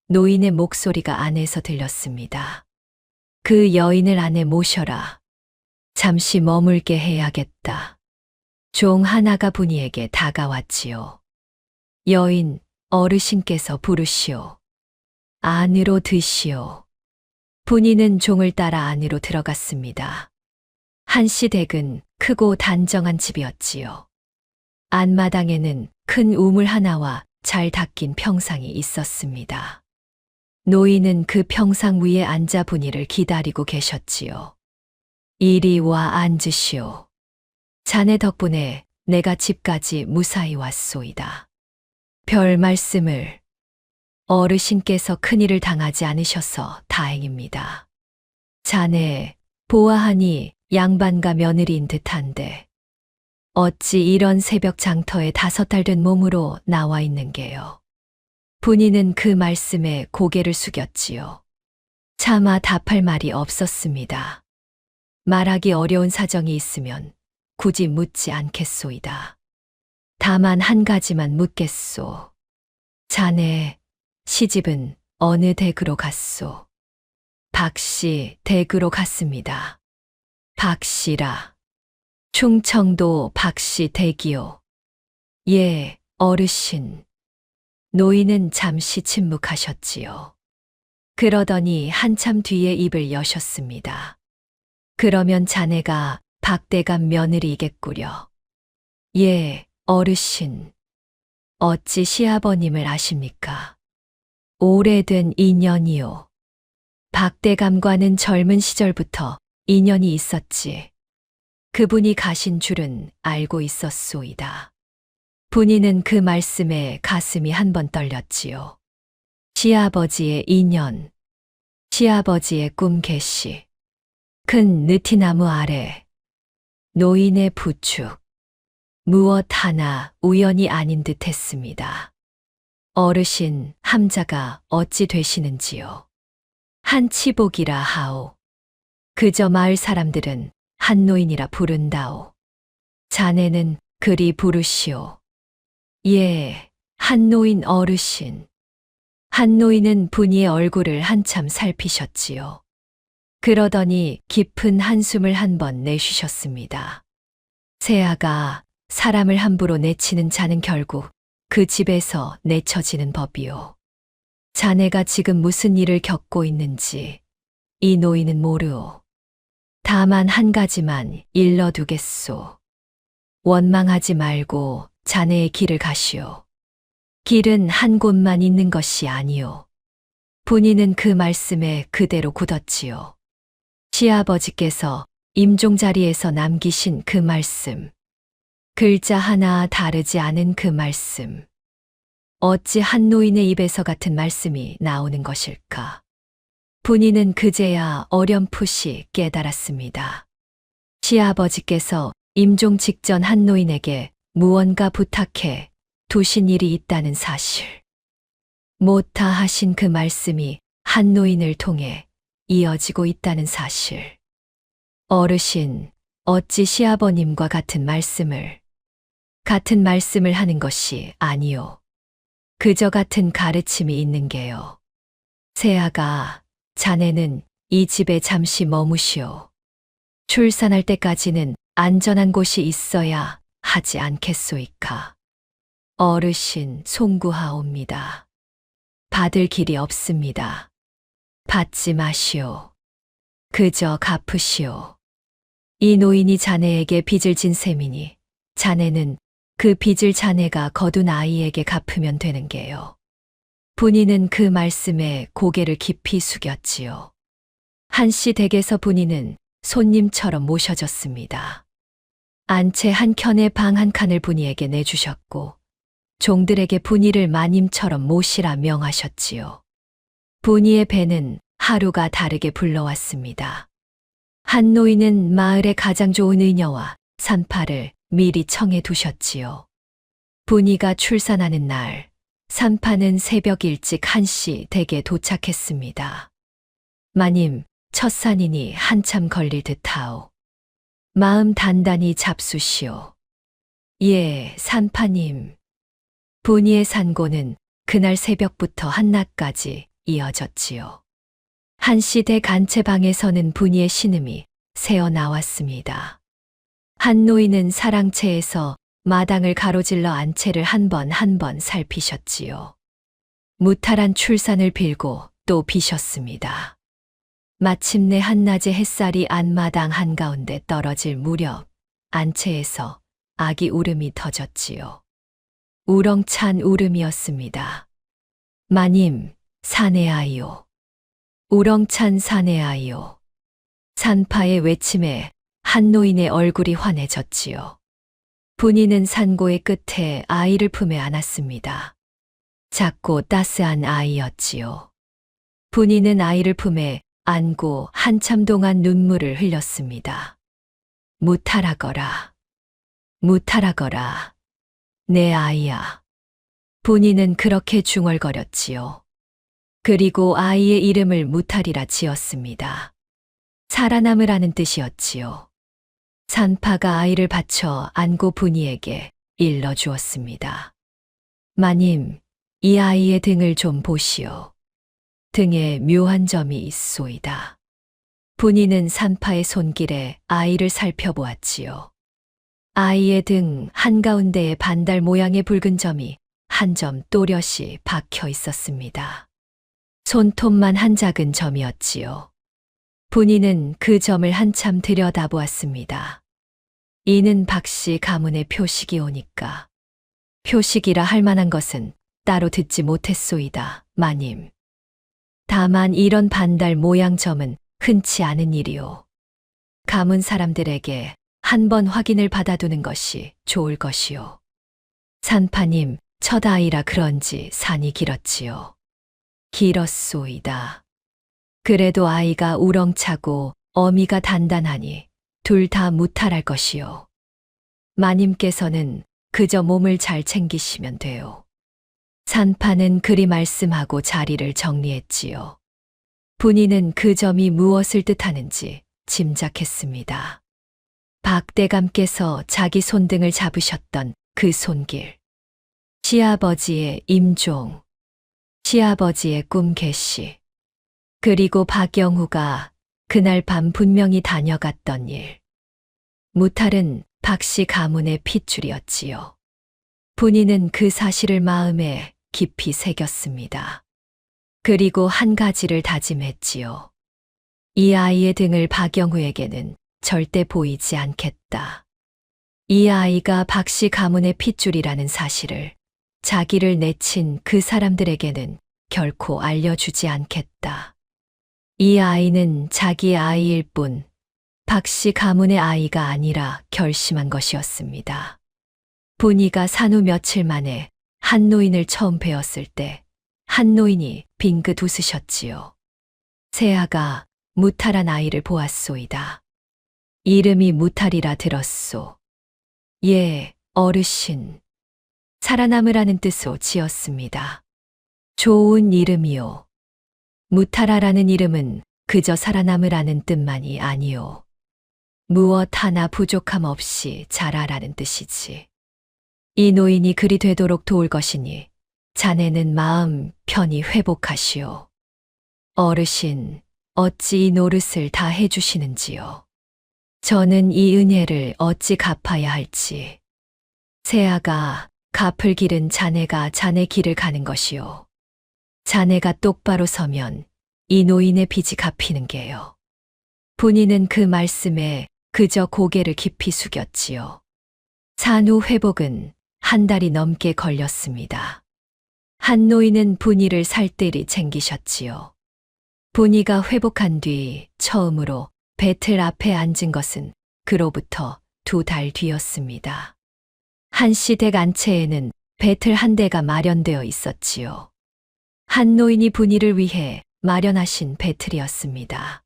B: 노인의 목소리가 안에서 들렸습니다. 그 여인을 안에 모셔라. 잠시 머물게 해야겠다. 종 하나가 분이에게 다가왔지요. 여인, 어르신께서 부르시오. 안으로 드시오. 분이는 종을 따라 안으로 들어갔습니다. 한씨 댁은 크고 단정한 집이었지요. 안마당에는 큰 우물 하나와 잘 닦인 평상이 있었습니다. 노인은 그 평상 위에 앉아 분이를 기다리고 계셨지요. 이리 와 앉으시오. 자네 덕분에 내가 집까지 무사히 왔소이다. 별 말씀을. 어르신께서 큰일을 당하지 않으셔서 다행입니다. 자네 보아하니 양반과 며느리인 듯한데 어찌 이런 새벽 장터에 5달 된 몸으로 나와 있는 게요. 분이는 그 말씀에 고개를 숙였지요. 차마 답할 말이 없었습니다. 말하기 어려운 사정이 있으면 굳이 묻지 않겠소이다. 다만 한 가지만 묻겠소. 자네 시집은 어느 댁으로 갔소? 박씨 댁으로 갔습니다. 박씨라. 충청도 박씨 댁이요. 예, 어르신. 노인은 잠시 침묵하셨지요. 그러더니 한참 뒤에 입을 여셨습니다. 그러면 자네가 박대감 며느리이겠구려. 예, 어르신. 어찌 시아버님을 아십니까? 오래된 인연이요. 박대감과는 젊은 시절부터 인연이 있었지. 그분이 가신 줄은 알고 있었소이다. 분이는 그 말씀에 가슴이 한 번 떨렸지요. 시아버지의 인연, 시아버지의 꿈 개시, 큰 느티나무 아래, 노인의 부축, 무엇 하나 우연이 아닌 듯 했습니다. 어르신 함자가 어찌 되시는지요? 한치복이라 하오. 그저 마을 사람들은 한노인이라 부른다오. 자네는 그리 부르시오. 예, 한노인 어르신. 한노인은 분이의 얼굴을 한참 살피셨지요. 그러더니 깊은 한숨을 한 번 내쉬셨습니다. 새아가 사람을 함부로 내치는 자는 결국 그 집에서 내쳐지는 법이요. 자네가 지금 무슨 일을 겪고 있는지 이 노인은 모르오. 다만 한 가지만 일러두겠소. 원망하지 말고 자네의 길을 가시오. 길은 한 곳만 있는 것이 아니오. 본인은 그 말씀에 그대로 굳었지요. 시아버지께서 임종 자리에서 남기신 그 말씀. 글자 하나 다르지 않은 그 말씀. 어찌 한 노인의 입에서 같은 말씀이 나오는 것일까? 본인은 그제야 어렴풋이 깨달았습니다. 시아버지께서 임종 직전 한 노인에게 무언가 부탁해 두신 일이 있다는 사실. 못하 하신 그 말씀이 한 노인을 통해 이어지고 있다는 사실. 어르신, 어찌 시아버님과 같은 말씀을 하는 것이 아니오. 그저 같은 가르침이 있는 게요. 새아가, 자네는 이 집에 잠시 머무시오. 출산할 때까지는 안전한 곳이 있어야 하지 않겠소이까. 어르신 송구하옵니다. 받을 길이 없습니다. 받지 마시오. 그저 갚으시오. 이 노인이 자네에게 빚을 진 셈이니 자네는 그 빚을 자네가 거둔 아이에게 갚으면 되는 게요. 분이는 그 말씀에 고개를 깊이 숙였지요. 한씨 댁에서 분이는 손님처럼 모셔졌습니다. 안채 한 켠에 방 한 칸을 분이에게 내주셨고 종들에게 분이를 마님처럼 모시라 명하셨지요. 분이의 배는 하루가 다르게 불러왔습니다. 한 노인은 마을의 가장 좋은 의녀와 산파를 미리 청해 두셨지요. 분이가 출산하는 날, 산파는 새벽 일찍 한씨 댁에 도착했습니다. 마님, 첫 산이니 한참 걸릴 듯하오. 마음 단단히 잡수시오. 예, 산파님. 분이의 산고는 그날 새벽부터 한낮까지 이어졌지요. 한씨 댁 안채방에서는 분이의 신음이 새어 나왔습니다. 한 노인은 사랑채에서 마당을 가로질러 안채를 한 번 한 번 살피셨지요. 무탈한 출산을 빌고 또 비셨습니다. 마침내 한낮의 햇살이 안마당 한가운데 떨어질 무렵 안채에서 아기 울음이 터졌지요. 우렁찬 울음이었습니다. 마님, 산의 아이요. 우렁찬 산의 아이요. 산파의 외침에 한 노인의 얼굴이 환해졌지요. 분이는 산고의 끝에 아이를 품에 안았습니다. 작고 따스한 아이였지요. 분이는 아이를 품에 안고 한참 동안 눈물을 흘렸습니다. 무탈하거라. 무탈하거라. 내 아이야. 분이는 그렇게 중얼거렸지요. 그리고 아이의 이름을 무탈이라 지었습니다. 살아남으라는 뜻이었지요. 산파가 아이를 받쳐 안고 분이에게 일러주었습니다. 마님, 이 아이의 등을 좀 보시오. 등에 묘한 점이 있소이다. 분이는 산파의 손길에 아이를 살펴보았지요. 아이의 등 한가운데에 반달 모양의 붉은 점이 한 점 또렷이 박혀 있었습니다. 손톱만 한 작은 점이었지요. 분이는 그 점을 한참 들여다보았습니다. 이는 박씨 가문의 표식이 오니까. 표식이라 할 만한 것은 따로 듣지 못했소이다, 마님. 다만 이런 반달 모양 점은 흔치 않은 일이오. 가문 사람들에게 한번 확인을 받아두는 것이 좋을 것이오. 산파님, 첫 아이라 그런지 산이 길었지요. 길었소이다. 그래도 아이가 우렁차고 어미가 단단하니 둘 다 무탈할 것이요. 마님께서는 그저 몸을 잘 챙기시면 돼요. 산파는 그리 말씀하고 자리를 정리했지요. 분이는 그 점이 무엇을 뜻하는지 짐작했습니다. 박대감께서 자기 손등을 잡으셨던 그 손길. 시아버지의 임종, 시아버지의 꿈 개시, 그리고 박영후가 그날 밤 분명히 다녀갔던 일. 무탈은 박씨 가문의 핏줄이었지요. 분이는 그 사실을 마음에 깊이 새겼습니다. 그리고 한 가지를 다짐했지요. 이 아이의 등을 박영후에게는 절대 보이지 않겠다. 이 아이가 박씨 가문의 핏줄이라는 사실을 자기를 내친 그 사람들에게는 결코 알려주지 않겠다. 이 아이는 자기의 아이일 뿐 박씨 가문의 아이가 아니라 결심한 것이었습니다. 분이가 산 후 며칠 만에 한 노인을 처음 뵈었을 때 한 노인이 빙긋 웃으셨지요. 새아가 무탈한 아이를 보았소이다. 이름이 무탈이라 들었소. 예, 어르신. 살아남으라는 뜻으로 지었습니다. 좋은 이름이요. 무탈하라는 이름은 그저 살아남으라는 뜻만이 아니요. 무엇 하나 부족함 없이 자라라는 뜻이지. 이 노인이 그리 되도록 도울 것이니 자네는 마음 편히 회복하시오. 어르신, 어찌 이 노릇을 다 해주시는지요. 저는 이 은혜를 어찌 갚아야 할지. 새아가 갚을 길은 자네가 자네 길을 가는 것이요. 자네가 똑바로 서면 이 노인의 빚이 갚이는 게요. 분이는 그 말씀에 그저 고개를 깊이 숙였지요. 산후 회복은 한 달이 넘게 걸렸습니다. 한 노인은 분이를 살뜰히 챙기셨지요. 분이가 회복한 뒤 처음으로 배틀 앞에 앉은 것은 그로부터 2달 뒤였습니다. 한시댁 안채에는 배틀 한 대가 마련되어 있었지요. 한 노인이 분이를 위해 마련하신 배틀이었습니다.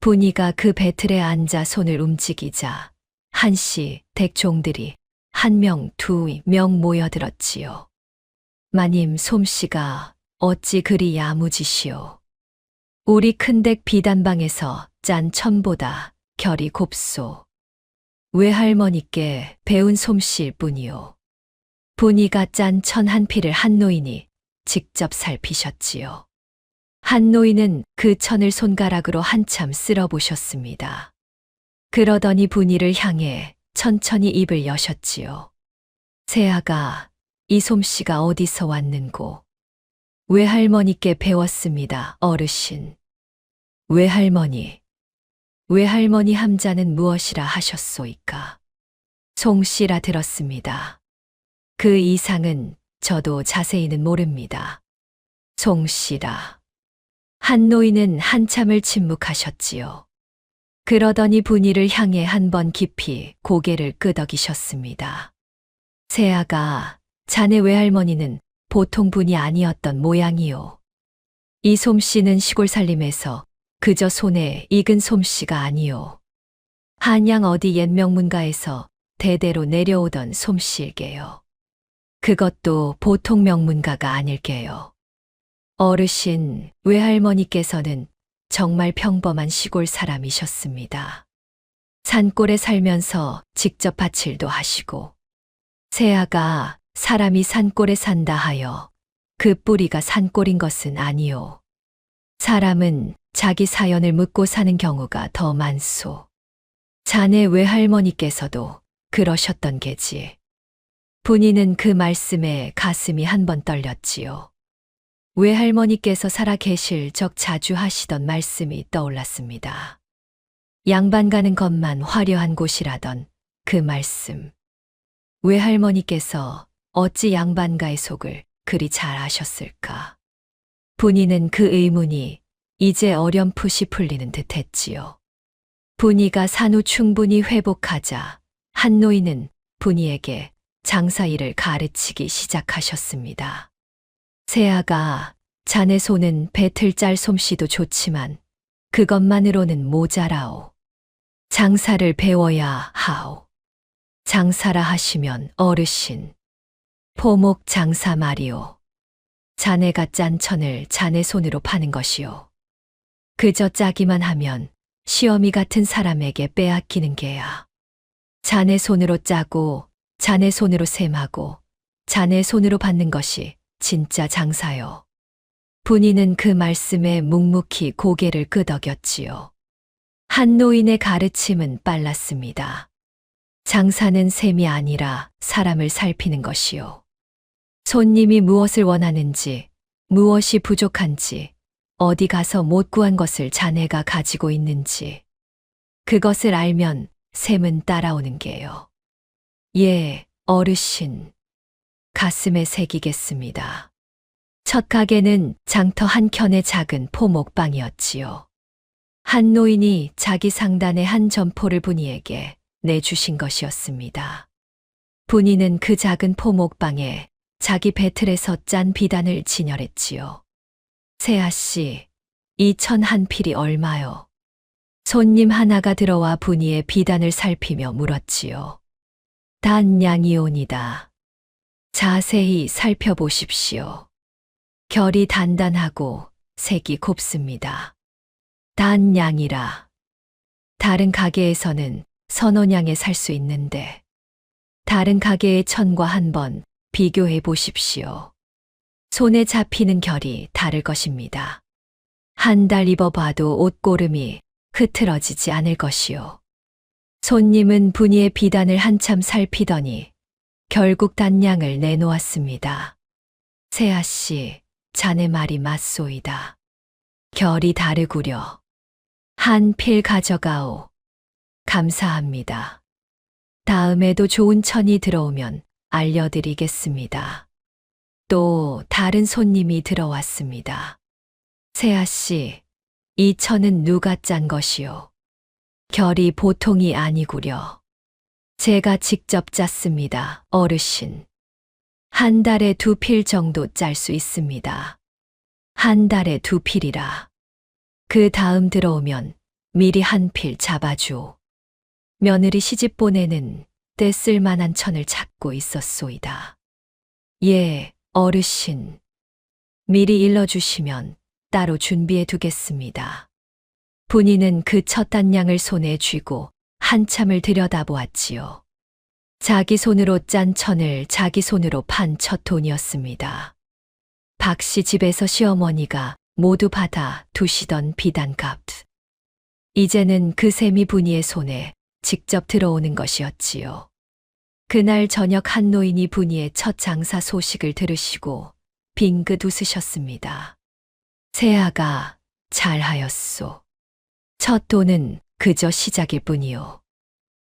B: 분이가 그 배틀에 앉아 손을 움직이자 한씨 댁종들이 1명, 2명 모여들었지요. 마님 솜씨가 어찌 그리 야무지시오. 우리 큰댁 비단방에서 짠 천보다 결이 곱소. 외할머니께 배운 솜씨일 뿐이요. 분이가 짠 천 한 피를 한 노인이 직접 살피셨지요. 한 노인은 그 천을 손가락으로 한참 쓸어보셨습니다. 그러더니 분이를 향해 천천히 입을 여셨지요. 새아가 이 솜씨가 어디서 왔는고? 외할머니께 배웠습니다, 어르신. 외할머니 함자는 무엇이라 하셨소이까? 송씨라 들었습니다. 그 이상은 저도 자세히는 모릅니다. 송씨라. 한 노인은 한참을 침묵하셨지요. 그러더니 분이를 향해 한 번 깊이 고개를 끄덕이셨습니다. 새아가 자네 외할머니는 보통 분이 아니었던 모양이요. 이 솜씨는 시골 살림에서 그저 손에 익은 솜씨가 아니요. 한양 어디 옛 명문가에서 대대로 내려오던 솜씨일게요. 그것도 보통 명문가가 아닐게요. 어르신, 외할머니께서는 정말 평범한 시골 사람이셨습니다. 산골에 살면서 직접 밭일도 하시고, 새아가 사람이 산골에 산다 하여 그 뿌리가 산골인 것은 아니요. 사람은 자기 사연을 묻고 사는 경우가 더 많소. 자네 외할머니께서도 그러셨던 게지. 분이는 그 말씀에 가슴이 한 번 떨렸지요. 외할머니께서 살아 계실 적 자주 하시던 말씀이 떠올랐습니다. 양반 가는 것만 화려한 곳이라던 그 말씀. 외할머니께서 어찌 양반가의 속을 그리 잘 아셨을까? 분이는 그 의문이 이제 어렴풋이 풀리는 듯 했지요. 분이가 산후 충분히 회복하자 한 노인은 분이에게 장사일을 가르치기 시작하셨습니다. 새아가 자네 손은 배틀 짤 솜씨도 좋지만 그것만으로는 모자라오. 장사를 배워야 하오. 장사라 하시면 어르신. 포목 장사 말이오. 자네가 짠 천을 자네 손으로 파는 것이오. 그저 짜기만 하면 시어미 같은 사람에게 빼앗기는 게야. 자네 손으로 짜고 자네 손으로 셈하고 자네 손으로 받는 것이 진짜 장사요. 분이는 그 말씀에 묵묵히 고개를 끄덕였지요. 한 노인의 가르침은 빨랐습니다. 장사는 셈이 아니라 사람을 살피는 것이요. 손님이 무엇을 원하는지, 무엇이 부족한지, 어디 가서 못 구한 것을 자네가 가지고 있는지. 그것을 알면 샘은 따라오는 게요. 예, 어르신. 가슴에 새기겠습니다. 첫 가게는 장터 한켠의 작은 포목방이었지요. 한 노인이 자기 상단의 한 점포를 분이에게 내주신 것이었습니다. 분이는 그 작은 포목방에 자기 배틀에서 짠 비단을 진열했지요. 세아씨, 이 천 한 필이 얼마요? 손님 하나가 들어와 분이의 비단을 살피며 물었지요. 단양이오니다. 자세히 살펴보십시오. 결이 단단하고 색이 곱습니다. 단양이라. 다른 가게에서는 선원양에 살 수 있는데 다른 가게의 천과 한번 비교해 보십시오. 손에 잡히는 결이 다를 것입니다. 한 달 입어봐도 옷고름이 흐트러지지 않을 것이요. 손님은 분이의 비단을 한참 살피더니 결국 단양을 내놓았습니다. 세아씨, 자네 말이 맞소이다. 결이 다르구려. 한 필 가져가오. 감사합니다. 다음에도 좋은 천이 들어오면 알려드리겠습니다. 또 다른 손님이 들어왔습니다. 세아씨, 이 천은 누가 짠 것이요? 결이 보통이 아니구려. 제가 직접 짰습니다, 어르신. 한 달에 2필 정도 짤 수 있습니다. 한 달에 2필이라. 그 다음 들어오면 미리 한 필 잡아줘. 며느리 시집 보내는 때 쓸만한 천을 찾고 있었소이다. 예, 어르신. 미리 일러주시면 따로 준비해 두겠습니다. 분이는 그 첫 단양을 손에 쥐고 한참을 들여다보았지요. 자기 손으로 짠 천을 자기 손으로 판 첫 돈이었습니다. 박씨 집에서 시어머니가 모두 받아 두시던 비단값. 이제는 그 셈이 분이의 손에 직접 들어오는 것이었지요. 그날 저녁 한 노인이 분이의 첫 장사 소식을 들으시고 빙긋 웃으셨습니다. 세아가 잘하였소. 첫 돈은 그저 시작일 뿐이요.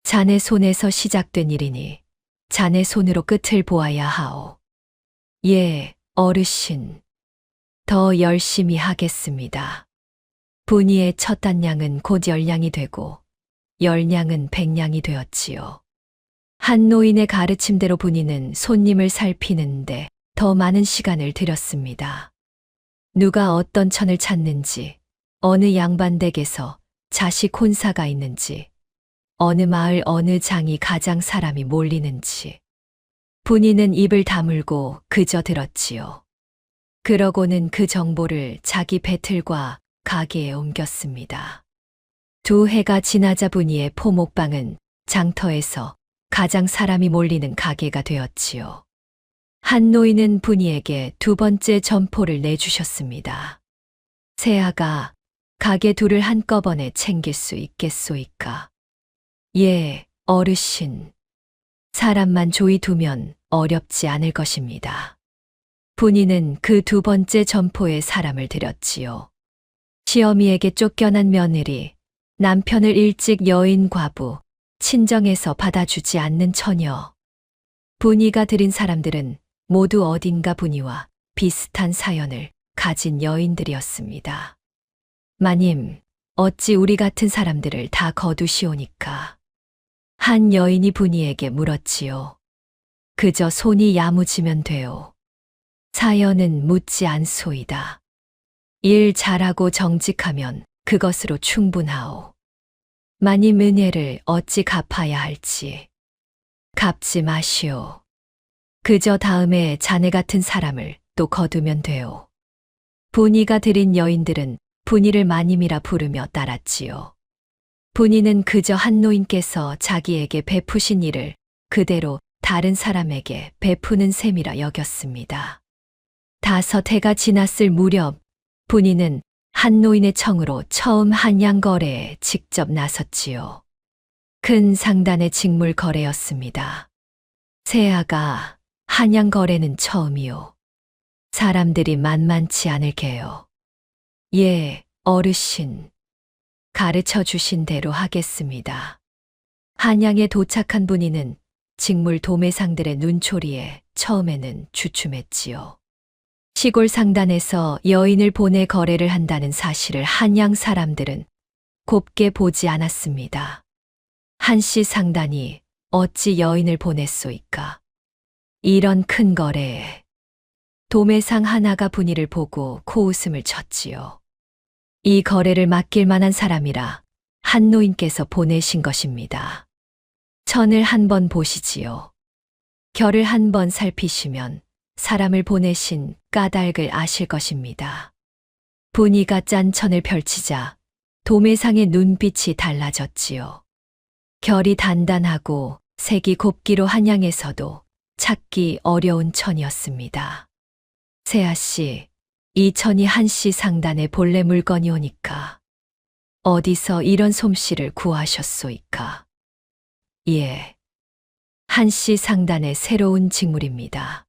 B: 자네 손에서 시작된 일이니 자네 손으로 끝을 보아야 하오. 예, 어르신. 더 열심히 하겠습니다. 분이의 첫 단양은 곧 10냥이 되고 10냥은 100냥이 되었지요. 한 노인의 가르침대로 분이는 손님을 살피는데 더 많은 시간을 들였습니다. 누가 어떤 천을 찾는지, 어느 양반댁에서 자식 혼사가 있는지, 어느 마을 어느 장이 가장 사람이 몰리는지. 분이는 입을 다물고 그저 들었지요. 그러고는 그 정보를 자기 배틀과 가게에 옮겼습니다. 2해가 지나자 분이의 포목방은 장터에서 가장 사람이 몰리는 가게가 되었지요. 한 노인은 분이에게 2번째 점포를 내주셨습니다. 세아가 가게 2를 한꺼번에 챙길 수 있겠소이까? 예, 어르신. 사람만 조이 두면 어렵지 않을 것입니다. 분이는 그 2번째 점포에 사람을 들였지요. 시어미에게 쫓겨난 며느리, 남편을 일찍 여인 과부, 친정에서 받아주지 않는 처녀. 분이가 들인 사람들은 모두 어딘가 분이와 비슷한 사연을 가진 여인들이었습니다. 마님, 어찌 우리 같은 사람들을 다 거두시오니까? 한 여인이 분이에게 물었지요. 그저 손이 야무지면 돼요. 사연은 묻지 않소이다. 일 잘하고 정직하면 그것으로 충분하오. 마님 은혜를 어찌 갚아야 할지. 갚지 마시오. 그저 다음에 자네 같은 사람을 또 거두면 돼요. 분이가 들인 여인들은 분이를 마님이라 부르며 따랐지요. 분이는 그저 한 노인께서 자기에게 베푸신 일을 그대로 다른 사람에게 베푸는 셈이라 여겼습니다. 5해가 지났을 무렵 분이는 한 노인의 청으로 처음 한양 거래에 직접 나섰지요. 큰 상단의 직물 거래였습니다. 세아가 한양 거래는 처음이요. 사람들이 만만치 않을 게요. 예, 어르신. 가르쳐 주신 대로 하겠습니다. 한양에 도착한 분이는 직물 도매상들의 눈초리에 처음에는 주춤했지요. 시골 상단에서 여인을 보내 거래를 한다는 사실을 한양 사람들은 곱게 보지 않았습니다. 한씨 상단이 어찌 여인을 보냈소이까? 이런 큰 거래에 도매상 하나가 분위를 보고 코웃음을 쳤지요. 이 거래를 맡길 만한 사람이라 한 노인께서 보내신 것입니다. 천을 한번 보시지요. 결을 한번 살피시면 사람을 보내신 까닭을 아실 것입니다. 분이가 짠 천을 펼치자 도매상의 눈빛이 달라졌지요. 결이 단단하고 색이 곱기로 한양에서도 찾기 어려운 천이었습니다. 세아씨, 이 천이 한씨 상단의 본래 물건이오니까 어디서 이런 솜씨를 구하셨소이까? 예, 한씨 상단의 새로운 직물입니다.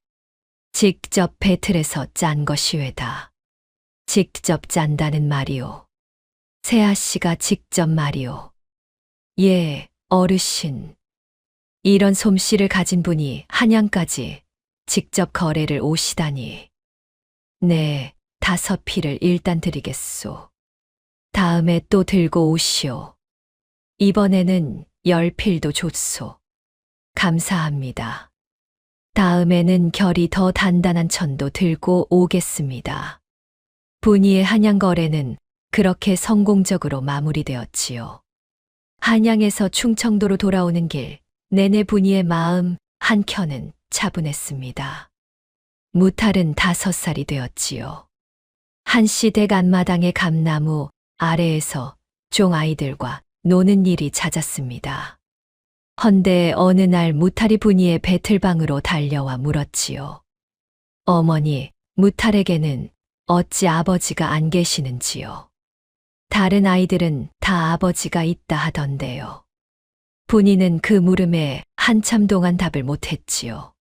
B: 직접 배틀에서 짠 것이외다. 직접 짠다는 말이오. 세아씨가 직접 말이오. 예, 어르신. 이런 솜씨를 가진 분이 한양까지 직접 거래를 오시다니. 네, 5필을 일단 드리겠소. 다음에 또 들고 오시오. 이번에는 10필도 좋소. 감사합니다. 다음에는 결이 더 단단한 천도 들고 오겠습니다. 분이의 한양 거래는 그렇게 성공적으로 마무리되었지요. 한양에서 충청도로 돌아오는 길 내내 분이의 마음 한켠은 차분했습니다. 무탈은 5살이 되었지요. 한씨 댁 앞마당의 감나무 아래에서 종아이들과 노는 일이 잦았습니다. 헌데 어느 날 무탈이 분이의 배틀방으로 달려와 물었지요. 어머니, 무탈에게는 어찌 아버지가 안 계시는지요? 다른 아이들은 다 아버지가 있다 하던데요. 분이는 그 물음에 한참 동안 답을 못했지요.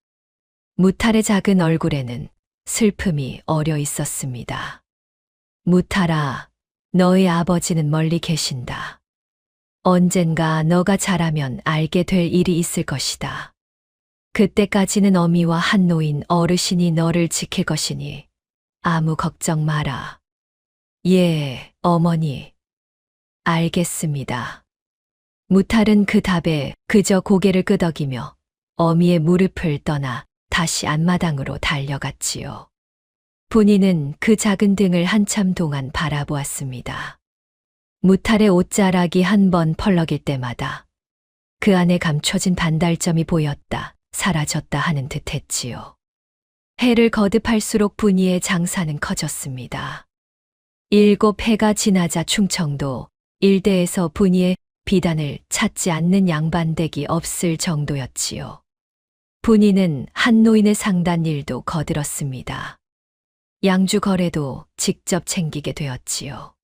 B: 무탈의 작은 얼굴에는 슬픔이 어려 있었습니다. 무탈아, 너의 아버지는 멀리 계신다. 언젠가 너가 자라면 알게 될 일이 있을 것이다. 그때까지는 어미와 한 노인 어르신이 너를 지킬 것이니 아무 걱정 마라. 예, 어머니. 알겠습니다. 무탈은 그 답에 그저 고개를 끄덕이며 어미의 무릎을 떠나 다시 앞마당으로 달려갔지요. 분이는 그 작은 등을 한참 동안 바라보았습니다. 무탈의 옷자락이 한 번 펄럭일 때마다 그 안에 감춰진 반달점이 보였다, 사라졌다 하는 듯 했지요. 해를 거듭할수록 분이의 장사는 커졌습니다. 7해가 지나자 충청도 일대에서 분이의 비단을 찾지 않는 양반댁이 없을 정도였지요. 분이는 한 노인의 상단 일도 거들었습니다. 양주 거래도 직접 챙기게 되었지요.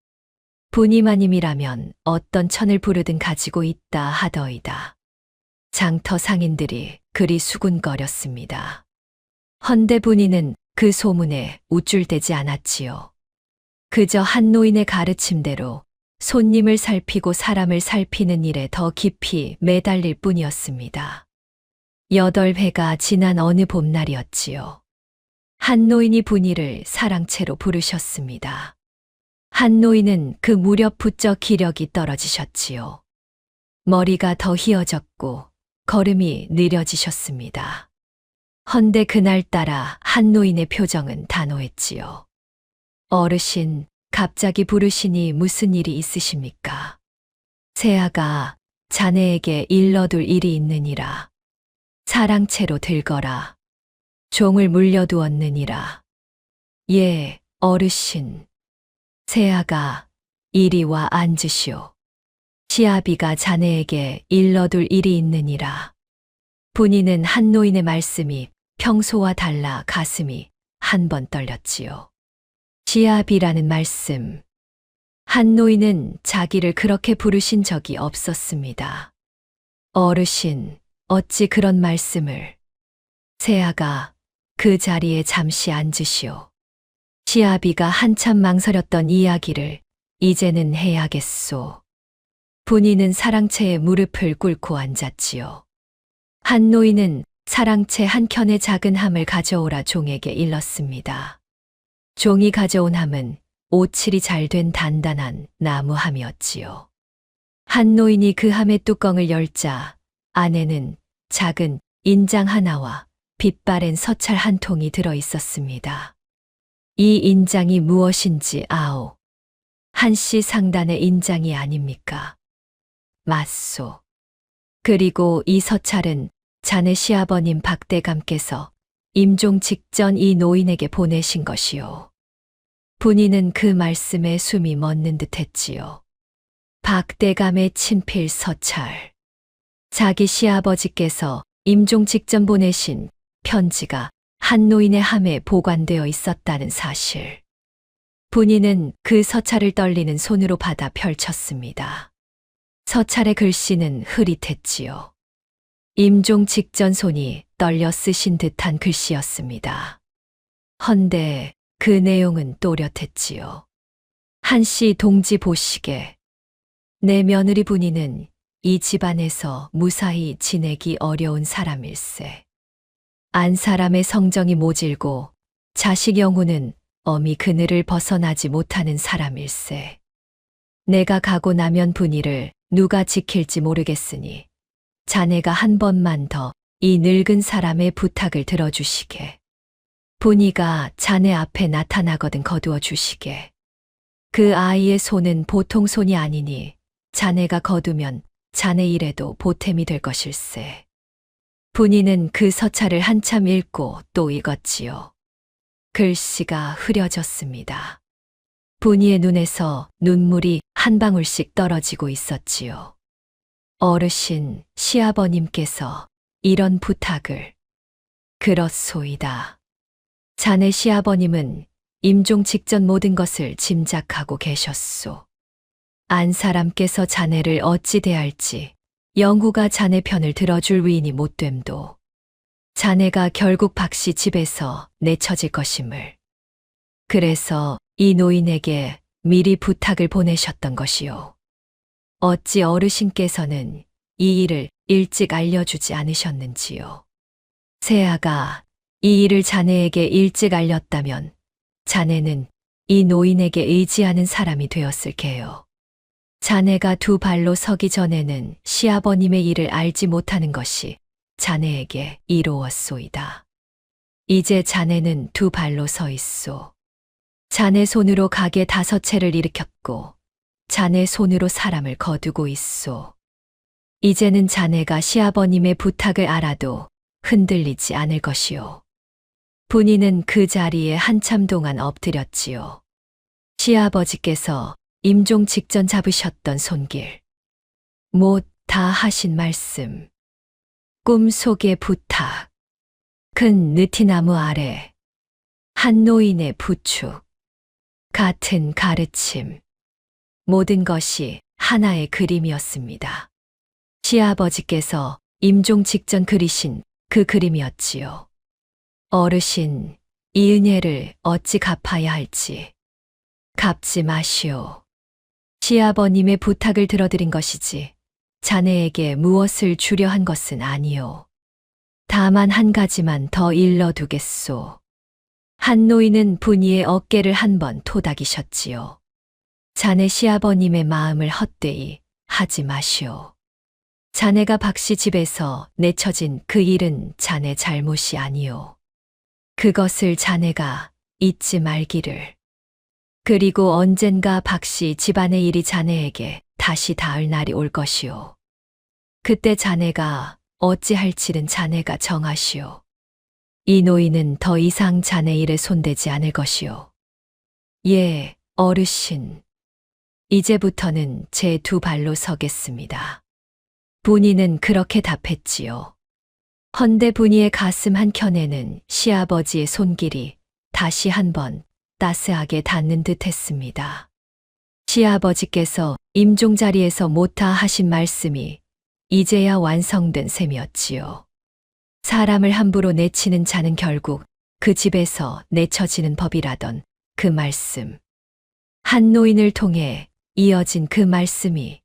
B: 분이마님이라면 어떤 천을 부르든 가지고 있다 하더이다. 장터 상인들이 그리 수군거렸습니다. 헌데 분이는 그 소문에 우쭐대지 않았지요. 그저 한 노인의 가르침대로 손님을 살피고 사람을 살피는 일에 더 깊이 매달릴 뿐이었습니다. 8회가 지난 어느 봄날이었지요. 한 노인이 분이를 사랑채로 부르셨습니다. 한 노인은 그 무렵 부쩍 기력이 떨어지셨지요. 머리가 더 희어졌고 걸음이 느려지셨습니다. 헌데 그날따라 한 노인의 표정은 단호했지요. 어르신, 갑자기 부르시니 무슨 일이 있으십니까? 세아가 자네에게 일러둘 일이 있느니라. 사랑채로 들거라. 종을 물려두었느니라. 예, 어르신. 세아가 이리 와 앉으시오. 시아비가 자네에게 일러둘 일이 있느니라. 분이는 한 노인의 말씀이 평소와 달라 가슴이 한 번 떨렸지요. 시아비라는 말씀. 한 노인은 자기를 그렇게 부르신 적이 없었습니다. 어르신, 어찌 그런 말씀을. 세아가 그 자리에 잠시 앉으시오. 시아비가 한참 망설였던 이야기를 이제는 해야겠소. 분이는 사랑채에 무릎을 꿇고 앉았지요. 한 노인은 사랑채 한 켠에 작은 함을 가져오라 종에게 일렀습니다. 종이 가져온 함은 오칠이 잘 된 단단한 나무함이었지요. 한 노인이 그 함의 뚜껑을 열자 안에는 작은 인장 하나와 빛바랜 서찰 한 통이 들어 있었습니다. 이 인장이 무엇인지 아오. 한씨 상단의 인장이 아닙니까? 맞소. 그리고 이 서찰은 자네 시아버님 박대감께서 임종 직전 이 노인에게 보내신 것이요. 분이는 그 말씀에 숨이 멎는 듯 했지요. 박대감의 친필 서찰. 자기 시아버지께서 임종 직전 보내신 편지가 한 노인의 함에 보관되어 있었다는 사실. 분이는 그 서찰을 떨리는 손으로 받아 펼쳤습니다. 서찰의 글씨는 흐릿했지요. 임종 직전 손이 떨려 쓰신 듯한 글씨였습니다. 헌데 그 내용은 또렷했지요. 한씨 동지 보시게. 내 며느리 분이는 이 집안에서 무사히 지내기 어려운 사람일세. 안 사람의 성정이 모질고 자식 영우는 엄히 그늘을 벗어나지 못하는 사람일세. 내가 가고 나면 분이를 누가 지킬지 모르겠으니 자네가 한 번만 더 이 늙은 사람의 부탁을 들어주시게. 분이가 자네 앞에 나타나거든 거두어 주시게. 그 아이의 손은 보통 손이 아니니 자네가 거두면 자네 일에도 보탬이 될 것일세. 분이는 그 서찰을 한참 읽고 또 읽었지요. 글씨가 흐려졌습니다. 분이의 눈에서 눈물이 한 방울씩 떨어지고 있었지요. 어르신, 시아버님께서 이런 부탁을. 그렇소이다. 자네 시아버님은 임종 직전 모든 것을 짐작하고 계셨소. 안 사람께서 자네를 어찌 대할지 영구가 자네 편을 들어줄 위인이 못됨도 자네가 결국 박씨 집에서 내쳐질 것임을. 그래서 이 노인에게 미리 부탁을 보내셨던 것이요. 어찌 어르신께서는 이 일을 일찍 알려주지 않으셨는지요. 세아가 이 일을 자네에게 일찍 알렸다면 자네는 이 노인에게 의지하는 사람이 되었을 게요. 자네가 두 발로 서기 전에는 시아버님의 일을 알지 못하는 것이 자네에게 이로웠소이다. 이제 자네는 두 발로 서 있소. 자네 손으로 가게 5채를 일으켰고 자네 손으로 사람을 거두고 있소. 이제는 자네가 시아버님의 부탁을 알아도 흔들리지 않을 것이요. 분이는 그 자리에 한참 동안 엎드렸지요. 시아버지께서 임종 직전 잡으셨던 손길. 못 다 하신 말씀. 꿈속의 부탁. 큰 느티나무 아래. 한 노인의 부축. 같은 가르침. 모든 것이 하나의 그림이었습니다. 시아버지께서 임종 직전 그리신 그 그림이었지요. 어르신, 이 은혜를 어찌 갚아야 할지. 갚지 마시오. 시아버님의 부탁을 들어드린 것이지 자네에게 무엇을 주려 한 것은 아니오. 다만 한 가지만 더 일러두겠소. 한 노인은 분이의 어깨를 한번 토닥이셨지요. 자네 시아버님의 마음을 헛되이 하지 마시오. 자네가 박씨 집에서 내쳐진 그 일은 자네 잘못이 아니오. 그것을 자네가 잊지 말기를. 그리고 언젠가 박씨 집안의 일이 자네에게 다시 닿을 날이 올 것이오. 그때 자네가 어찌할지는 자네가 정하시오. 이 노인은 더 이상 자네 일에 손대지 않을 것이오. 예, 어르신. 이제부터는 제 두 발로 서겠습니다. 분이는 그렇게 답했지요. 헌데 분이의 가슴 한켠에는 시아버지의 손길이 다시 한번 따스하게 닿는 듯 했습니다. 시아버지께서 임종 자리에서 못하 하신 말씀이 이제야 완성된 셈이었지요. 사람을 함부로 내치는 자는 결국 그 집에서 내쳐지는 법이라던 그 말씀. 한 노인을 통해 이어진 그 말씀이,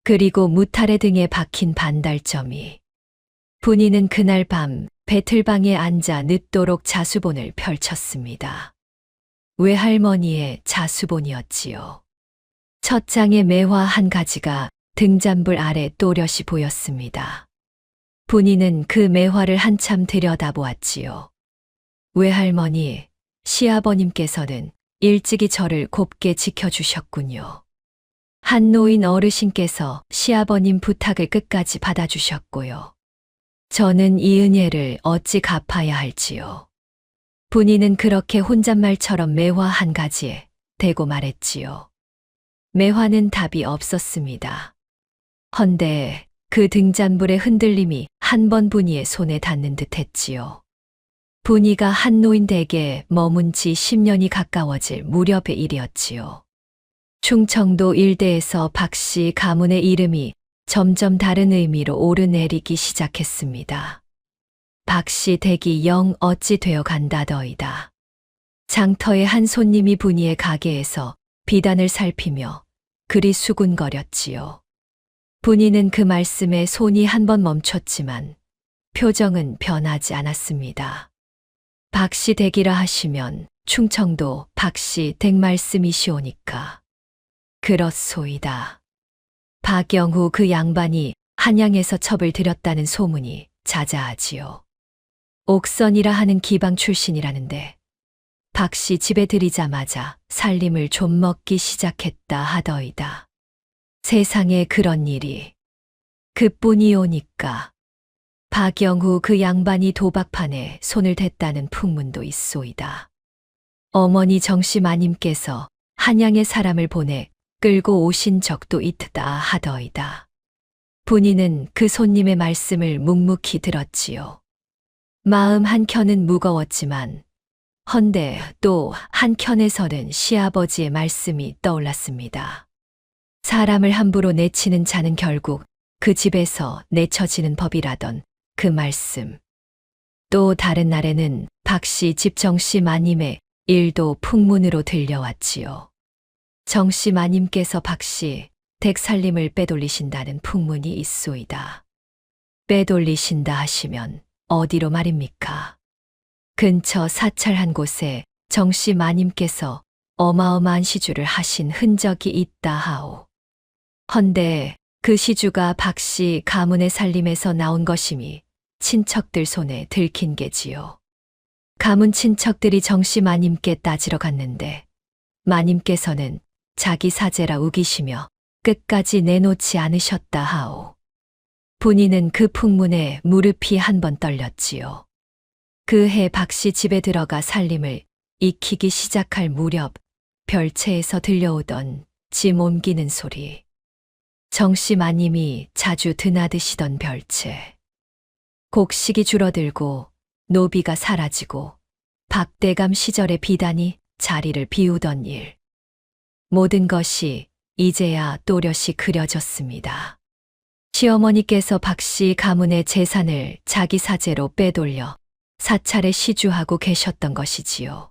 B: 그리고 무탈의 등에 박힌 반달점이. 분이는 그날 밤 배틀방에 앉아 늦도록 자수본을 펼쳤습니다. 외할머니의 자수본이었지요. 첫 장의 매화 한 가지가 등잔불 아래 또렷이 보였습니다. 분이는 그 매화를 한참 들여다보았지요. 외할머니, 시아버님께서는 일찍이 저를 곱게 지켜주셨군요. 한 노인 어르신께서 시아버님 부탁을 끝까지 받아주셨고요. 저는 이 은혜를 어찌 갚아야 할지요. 분이는 그렇게 혼잣말처럼 매화 한 가지에 대고 말했지요. 매화는 답이 없었습니다. 헌데 그 등잔불의 흔들림이 한 번 분이의 손에 닿는 듯 했지요. 분이가 한 노인 댁에 머문 지 10년이 가까워질 무렵의 일이었지요. 충청도 일대에서 박씨 가문의 이름이 점점 다른 의미로 오르내리기 시작했습니다. 박씨 댁이 영 어찌 되어 간다더이다. 장터의 한 손님이 분이의 가게에서 비단을 살피며 그리 수군거렸지요. 분이는 그 말씀에 손이 한 번 멈췄지만 표정은 변하지 않았습니다. 박씨 댁이라 하시면 충청도 박씨 댁 말씀이시오니까. 그렇소이다. 박영후 그 양반이 한양에서 첩을 들였다는 소문이 자자하지요. 옥선이라 하는 기방 출신이라는데 박씨 집에 들이자마자 살림을 좀 먹기 시작했다 하더이다. 세상에 그런 일이 그뿐이오니까. 박영후 그 양반이 도박판에 손을 댔다는 풍문도 있소이다. 어머니 정씨 마님께서 한양에 사람을 보내 끌고 오신 적도 있다 하더이다. 분이는 그 손님의 말씀을 묵묵히 들었지요. 마음 한켠은 무거웠지만 헌데 또 한켠에서는 시아버지의 말씀이 떠올랐습니다. 사람을 함부로 내치는 자는 결국 그 집에서 내쳐지는 법이라던 그 말씀. 또 다른 날에는 박씨 집 정씨 마님의 일도 풍문으로 들려왔지요. 정씨 마님께서 박씨 댁 살림을 빼돌리신다는 풍문이 있소이다. 빼돌리신다 하시면 어디로 말입니까? 근처 사찰 한 곳에 정씨 마님께서 어마어마한 시주를 하신 흔적이 있다 하오. 헌데 그 시주가 박씨 가문의 살림에서 나온 것임이 친척들 손에 들킨 게지요. 가문 친척들이 정씨 마님께 따지러 갔는데 마님께서는 자기 사제라 우기시며 끝까지 내놓지 않으셨다 하오. 분이는 그 풍문에 무릎이 한 번 떨렸지요. 그 해 박씨 집에 들어가 살림을 익히기 시작할 무렵 별채에서 들려오던 짐 옮기는 소리. 정씨 마님이 자주 드나드시던 별채. 곡식이 줄어들고 노비가 사라지고 박대감 시절의 비단이 자리를 비우던 일. 모든 것이 이제야 또렷이 그려졌습니다. 시어머니께서 박씨 가문의 재산을 자기 사제로 빼돌려 사찰에 시주하고 계셨던 것이지요.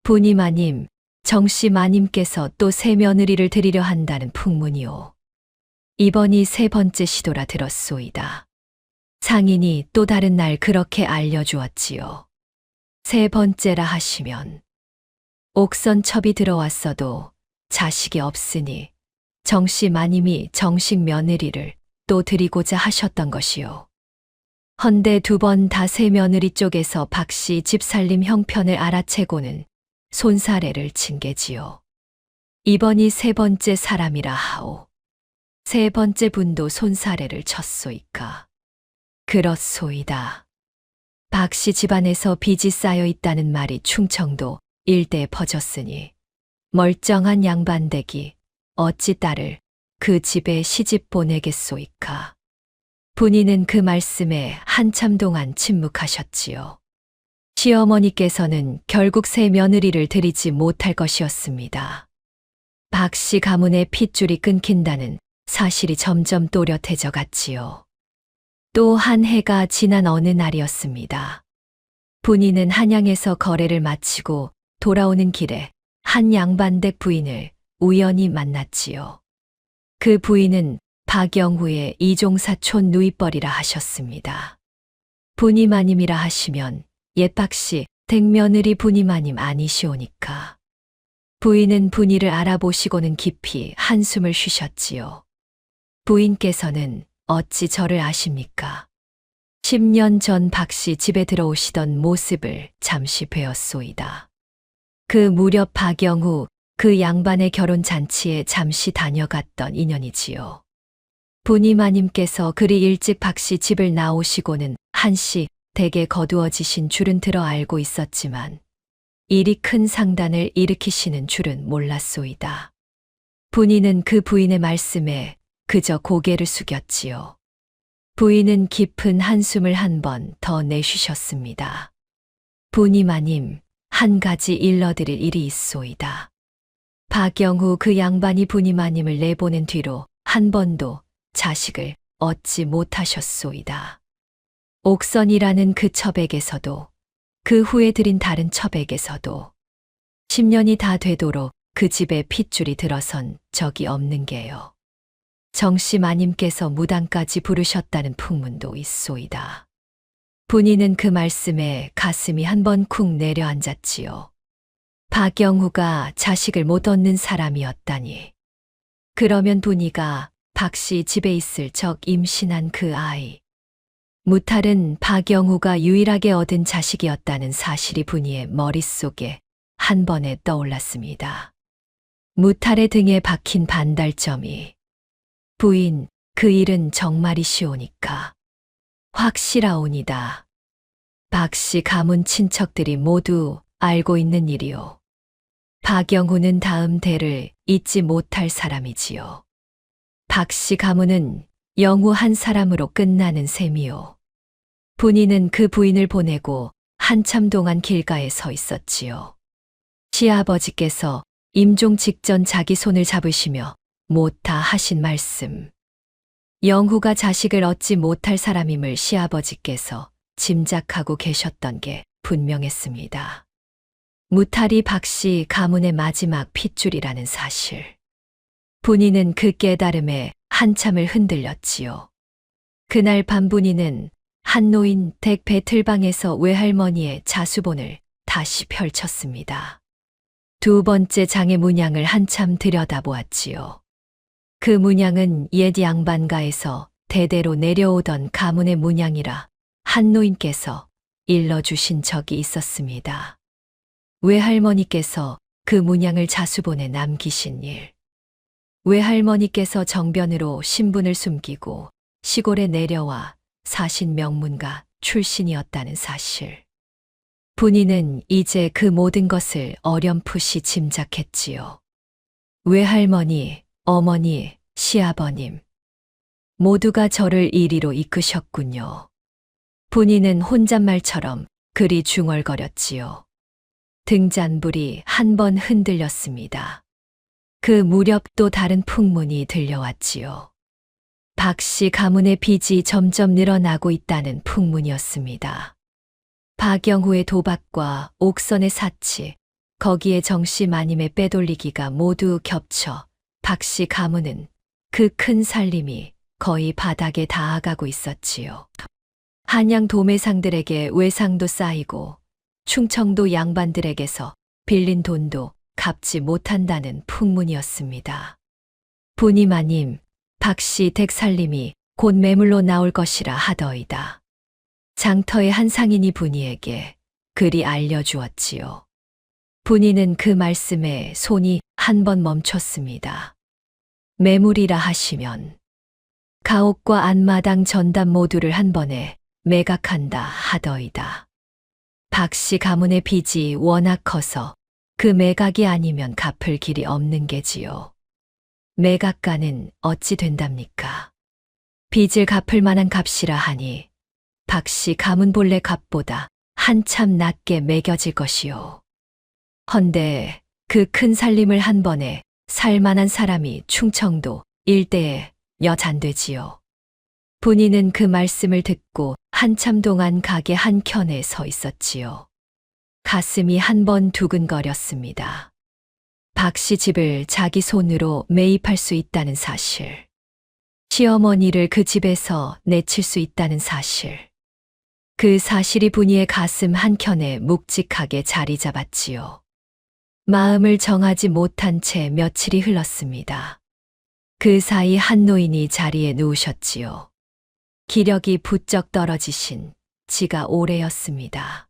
B: 분이 마님, 정씨 마님께서 또 새 며느리를 드리려 한다는 풍문이오. 이번이 세 번째 시도라 들었소이다. 상인이 또 다른 날 그렇게 알려주었지요. 세 번째라 하시면 옥선첩이 들어왔어도 자식이 없으니 정씨 마님이 정식 며느리를 또 드리고자 하셨던 것이요. 헌데 두 번 다 새 며느리 쪽에서 박씨 집살림 형편을 알아채고는 손사래를 친 게지요. 이번이 세 번째 사람이라 하오. 세 번째 분도 손사래를 쳤소이까. 그렇소이다. 박씨 집안에서 빚이 쌓여 있다는 말이 충청도 일대에 퍼졌으니 멀쩡한 양반댁이 어찌 딸을 그 집에 시집 보내겠소이까. 분이는 그 말씀에 한참 동안 침묵하셨지요. 시어머니께서는 결국 새 며느리를 드리지 못할 것이었습니다. 박씨 가문의 핏줄이 끊긴다는 사실이 점점 또렷해져 갔지요. 또 한 해가 지난 어느 날이었습니다. 분이는 한양에서 거래를 마치고 돌아오는 길에 한 양반댁 부인을 우연히 만났지요. 그 부인은 박영후의 이종사촌 누이뻘이라 하셨습니다. 부니마님이라 하시면 옛박씨 댁며느리 부니마님 아니시오니까. 부인은 부니를 알아보시고는 깊이 한숨을 쉬셨지요. 부인께서는 어찌 저를 아십니까? 10년 전 박씨 집에 들어오시던 모습을 잠시 뵈었소이다. 그 무렵 박영후 그 양반의 결혼 잔치에 잠시 다녀갔던 인연이지요. 부니마님께서 그리 일찍 박씨 집을 나오시고는 한시 댁에 거두어지신 줄은 들어 알고 있었지만 이리 큰 상단을 일으키시는 줄은 몰랐소이다. 부니는 그 부인의 말씀에 그저 고개를 숙였지요. 부인은 깊은 한숨을 한 번 더 내쉬셨습니다. 부니마님, 한 가지 일러드릴 일이 있소이다. 박영후 그 양반이 부니마님을 내보낸 뒤로 한 번도 자식을 얻지 못하셨소이다. 옥선이라는 그 처백에서도 그 후에 들인 다른 처백에서도 10년이 다 되도록 그 집에 핏줄이 들어선 적이 없는 게요. 정씨 마님께서 무당까지 부르셨다는 풍문도 있소이다. 부니는 그 말씀에 가슴이 한 번 쿵 내려앉았지요. 박영후가 자식을 못 얻는 사람이었다니. 그러면 부니가 박씨 집에 있을 적 임신한 그 아이. 무탈은 박영후가 유일하게 얻은 자식이었다는 사실이 부니의 머릿속에 한 번에 떠올랐습니다. 무탈의 등에 박힌 반달점이 부인, 그 일은 정말이시오니까. 확실하오니다. 박씨 가문 친척들이 모두 알고 있는 일이오. 박영후는 다음 대를 잊지 못할 사람이지요. 박씨 가문은 영후 한 사람으로 끝나는 셈이요. 부인은 그 부인을 보내고 한참 동안 길가에 서 있었지요. 시아버지께서 임종 직전 자기 손을 잡으시며 못다 하신 말씀. 영후가 자식을 얻지 못할 사람임을 시아버지께서 짐작하고 계셨던 게 분명했습니다. 무탈이 박씨 가문의 마지막 핏줄이라는 사실. 부인은 그 깨달음에 한참을 흔들렸지요. 그날 밤 부인은 한노인 댁 배틀방에서 외할머니의 자수본을 다시 펼쳤습니다. 두 번째 장의 문양을 한참 들여다보았지요. 그 문양은 옛 양반가에서 대대로 내려오던 가문의 문양이라 한노인께서 일러주신 적이 있었습니다. 외할머니께서 그 문양을 자수본에 남기신 일. 외할머니께서 정변으로 신분을 숨기고 시골에 내려와 사신 명문가 출신이었다는 사실. 부인은 이제 그 모든 것을 어렴풋이 짐작했지요. 외할머니, 어머니, 시아버님 모두가 저를 이리로 이끄셨군요. 부인은 혼잣말처럼 그리 중얼거렸지요. 등잔불이 한 번 흔들렸습니다. 그 무렵 또 다른 풍문이 들려왔지요. 박씨 가문의 빚이 점점 늘어나고 있다는 풍문이었습니다. 박영후의 도박과 옥선의 사치, 거기에 정씨 마님의 빼돌리기가 모두 겹쳐 박씨 가문은 그 큰 살림이 거의 바닥에 닿아가고 있었지요. 한양 도매상들에게 외상도 쌓이고 충청도 양반들에게서 빌린 돈도 갚지 못한다는 풍문이었습니다. 부니마님, 박씨 댁 살림이 곧 매물로 나올 것이라 하더이다. 장터의 한 상인이 부니에게 그리 알려주었지요. 부니는 그 말씀에 손이 한 번 멈췄습니다. 매물이라 하시면 가옥과 안마당 전담 모두를 한 번에 매각한다 하더이다. 박씨 가문의 빚이 워낙 커서 그 매각이 아니면 갚을 길이 없는 게지요. 매각가는 어찌 된답니까? 빚을 갚을 만한 값이라 하니 박씨 가문 본래 값보다 한참 낮게 매겨질 것이요. 헌데 그 큰 살림을 한 번에 살 만한 사람이 충청도 일대에 몇 안 되지요. 부인은 그 말씀을 듣고 한참 동안 가게 한켠에 서 있었지요. 가슴이 한 번 두근거렸습니다. 박 씨 집을 자기 손으로 매입할 수 있다는 사실. 시어머니를 그 집에서 내칠 수 있다는 사실. 그 사실이 분이의 가슴 한켠에 묵직하게 자리 잡았지요. 마음을 정하지 못한 채 며칠이 흘렀습니다. 그 사이 한 노인이 자리에 누우셨지요. 기력이 부쩍 떨어지신 지가 오래였습니다.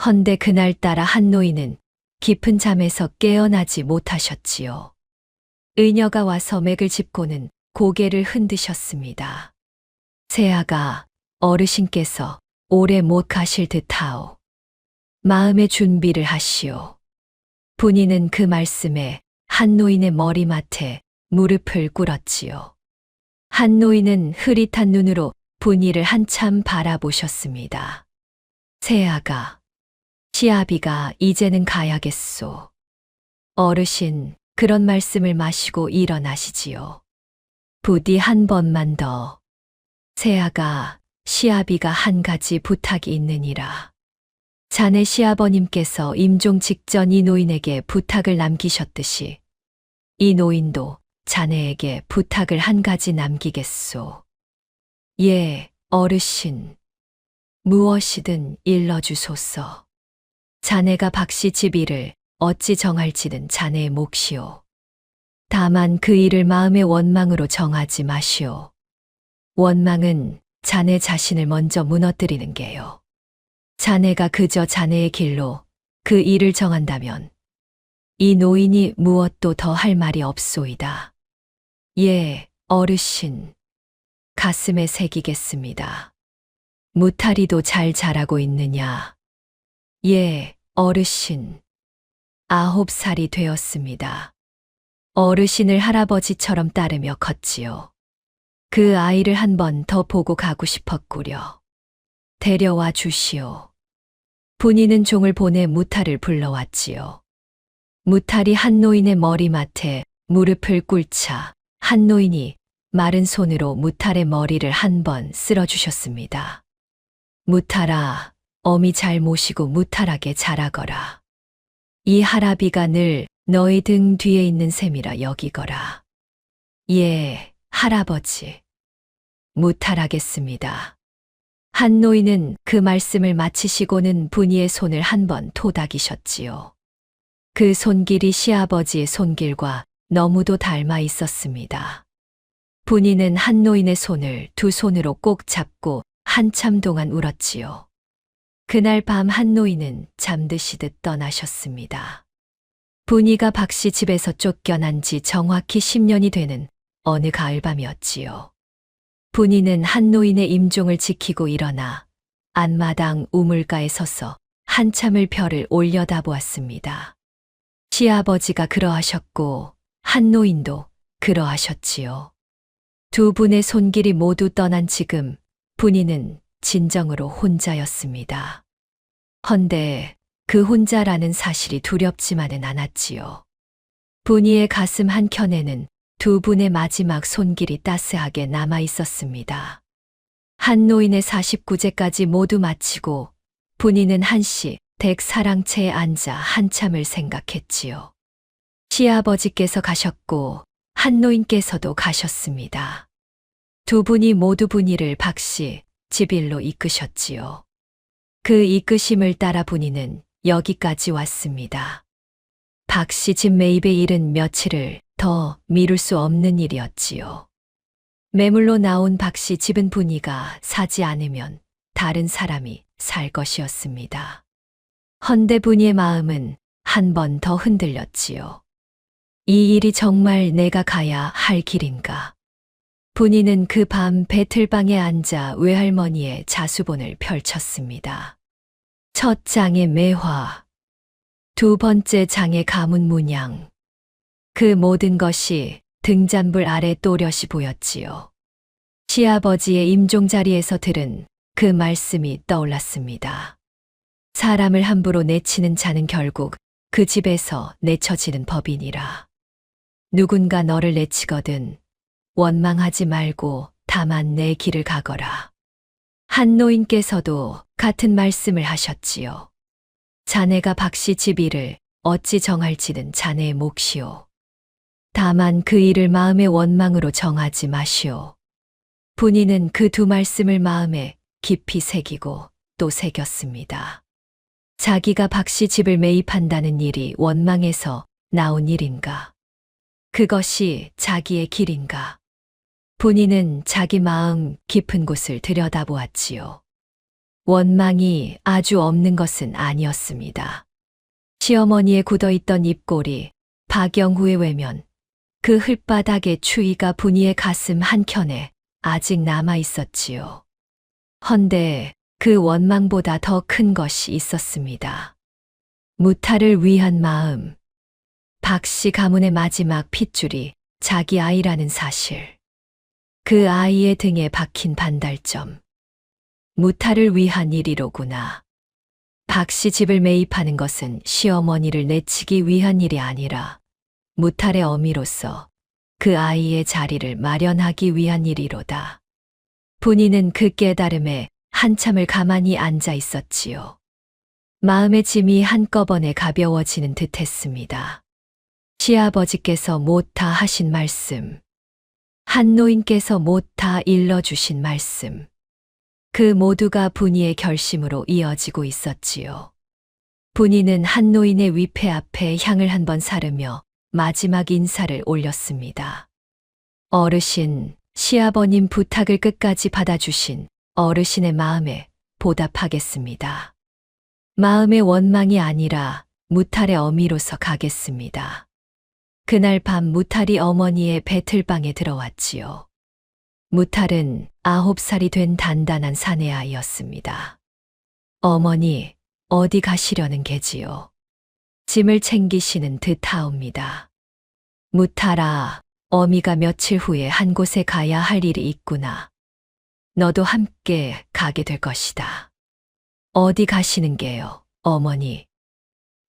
B: 헌데 그날따라 한 노인은 깊은 잠에서 깨어나지 못하셨지요. 의녀가 와서 맥을 짚고는 고개를 흔드셨습니다. 새아가, 어르신께서 오래 못 가실 듯하오. 마음의 준비를 하시오. 분이는 그 말씀에 한 노인의 머리맡에 무릎을 꿇었지요. 한 노인은 흐릿한 눈으로 분이를 한참 바라보셨습니다. 새아가, 시아비가 이제는 가야겠소. 어르신, 그런 말씀을 마시고 일어나시지요. 부디 한 번만 더. 새아가, 시아비가 한 가지 부탁이 있느니라. 자네 시아버님께서 임종 직전 이 노인에게 부탁을 남기셨듯이 이 노인도 자네에게 부탁을 한 가지 남기겠소. 예, 어르신. 무엇이든 일러주소서. 자네가 박씨 집 일을 어찌 정할지는 자네의 몫이오. 다만 그 일을 마음의 원망으로 정하지 마시오. 원망은 자네 자신을 먼저 무너뜨리는 게요. 자네가 그저 자네의 길로 그 일을 정한다면 이 노인이 무엇도 더 할 말이 없소이다. 예, 어르신. 가슴에 새기겠습니다. 무타리도 잘 자라고 있느냐? 예, 어르신. 9살이 되었습니다. 어르신을 할아버지처럼 따르며 컸지요. 그 아이를 한 번 더 보고 가고 싶었구려. 데려와 주시오. 분이는 종을 보내 무탈을 불러왔지요. 무탈이 한 노인의 머리맡에 무릎을 꿇자 한 노인이 마른 손으로 무탈의 머리를 한 번 쓸어주셨습니다. 무탈아, 어미 잘 모시고 무탈하게 자라거라. 이 할아비가 늘 너희 등 뒤에 있는 셈이라 여기거라. 예, 할아버지. 무탈하겠습니다. 한 노인은 그 말씀을 마치시고는 분이의 손을 한 번 토닥이셨지요. 그 손길이 시아버지의 손길과 너무도 닮아 있었습니다. 분이는 한 노인의 손을 두 손으로 꼭 잡고 한참 동안 울었지요. 그날 밤 한 노인은 잠드시듯 떠나셨습니다. 분이가 박씨 집에서 쫓겨난 지 정확히 10년이 되는 어느 가을밤이었지요. 분이는 한 노인의 임종을 지키고 일어나 안마당 우물가에 서서 한참을 별을 올려다보았습니다. 시아버지가 그러하셨고 한 노인도 그러하셨지요. 두 분의 손길이 모두 떠난 지금 분이는 진정으로 혼자였습니다. 헌데 그 혼자라는 사실이 두렵지만은 않았지요. 분이의 가슴 한켠에는 두 분의 마지막 손길이 따스하게 남아 있었습니다. 한 노인의 49제까지 모두 마치고 분이는 한시 댁 사랑채에 앉아 한참을 생각했지요. 시아버지께서 가셨고 한 노인께서도 가셨습니다. 두 분이 모두 분이를 박씨 집일로 이끄셨지요. 그 이끄심을 따라 분이는 여기까지 왔습니다. 박씨 집 매입의 일은 며칠을 더 미룰 수 없는 일이었지요. 매물로 나온 박씨 집은 분이가 사지 않으면 다른 사람이 살 것이었습니다. 헌데 분이의 마음은 한 번 더 흔들렸지요. 이 일이 정말 내가 가야 할 길인가? 분이는 그 밤 배틀방에 앉아 외할머니의 자수본을 펼쳤습니다. 첫 장의 매화, 두 번째 장의 가문 문양, 그 모든 것이 등잔불 아래 또렷이 보였지요. 시아버지의 임종 자리에서 들은 그 말씀이 떠올랐습니다. 사람을 함부로 내치는 자는 결국 그 집에서 내쳐지는 법이니라. 누군가 너를 내치거든 원망하지 말고 다만 내 길을 가거라. 한 노인께서도 같은 말씀을 하셨지요. 자네가 박씨 집 일을 어찌 정할지는 자네의 몫이오. 다만 그 일을 마음의 원망으로 정하지 마시오. 분이는 그 두 말씀을 마음에 깊이 새기고 또 새겼습니다. 자기가 박씨 집을 매입한다는 일이 원망에서 나온 일인가? 그것이 자기의 길인가? 분이는 자기 마음 깊은 곳을 들여다보았지요. 원망이 아주 없는 것은 아니었습니다. 시어머니의 굳어있던 입꼬리, 박영후의 외면, 그 흙바닥의 추위가 분이의 가슴 한켠에 아직 남아 있었지요. 헌데 그 원망보다 더 큰 것이 있었습니다. 무탈을 위한 마음. 박씨 가문의 마지막 핏줄이 자기 아이라는 사실. 그 아이의 등에 박힌 반달점. 무탈을 위한 일이로구나. 박씨 집을 매입하는 것은 시어머니를 내치기 위한 일이 아니라 무탈의 어미로서 그 아이의 자리를 마련하기 위한 일이로다. 분이는 그 깨달음에 한참을 가만히 앉아 있었지요. 마음의 짐이 한꺼번에 가벼워지는 듯 했습니다. 시아버지께서 못다 하신 말씀, 한노인께서 못다 일러주신 말씀, 그 모두가 분이의 결심으로 이어지고 있었지요. 분이는 한노인의 위패 앞에 향을 한번 사르며 마지막 인사를 올렸습니다. 어르신, 시아버님 부탁을 끝까지 받아주신 어르신의 마음에 보답하겠습니다. 마음의 원망이 아니라 무탈의 어미로서 가겠습니다. 그날 밤 무탈이 어머니의 배틀방에 들어왔지요. 무탈은 9살이 된 단단한 사내아이였습니다. 어머니, 어디 가시려는 게지요? 짐을 챙기시는 듯하옵니다. 무탈아, 어미가 며칠 후에 한 곳에 가야 할 일이 있구나. 너도 함께 가게 될 것이다. 어디 가시는 게요, 어머니?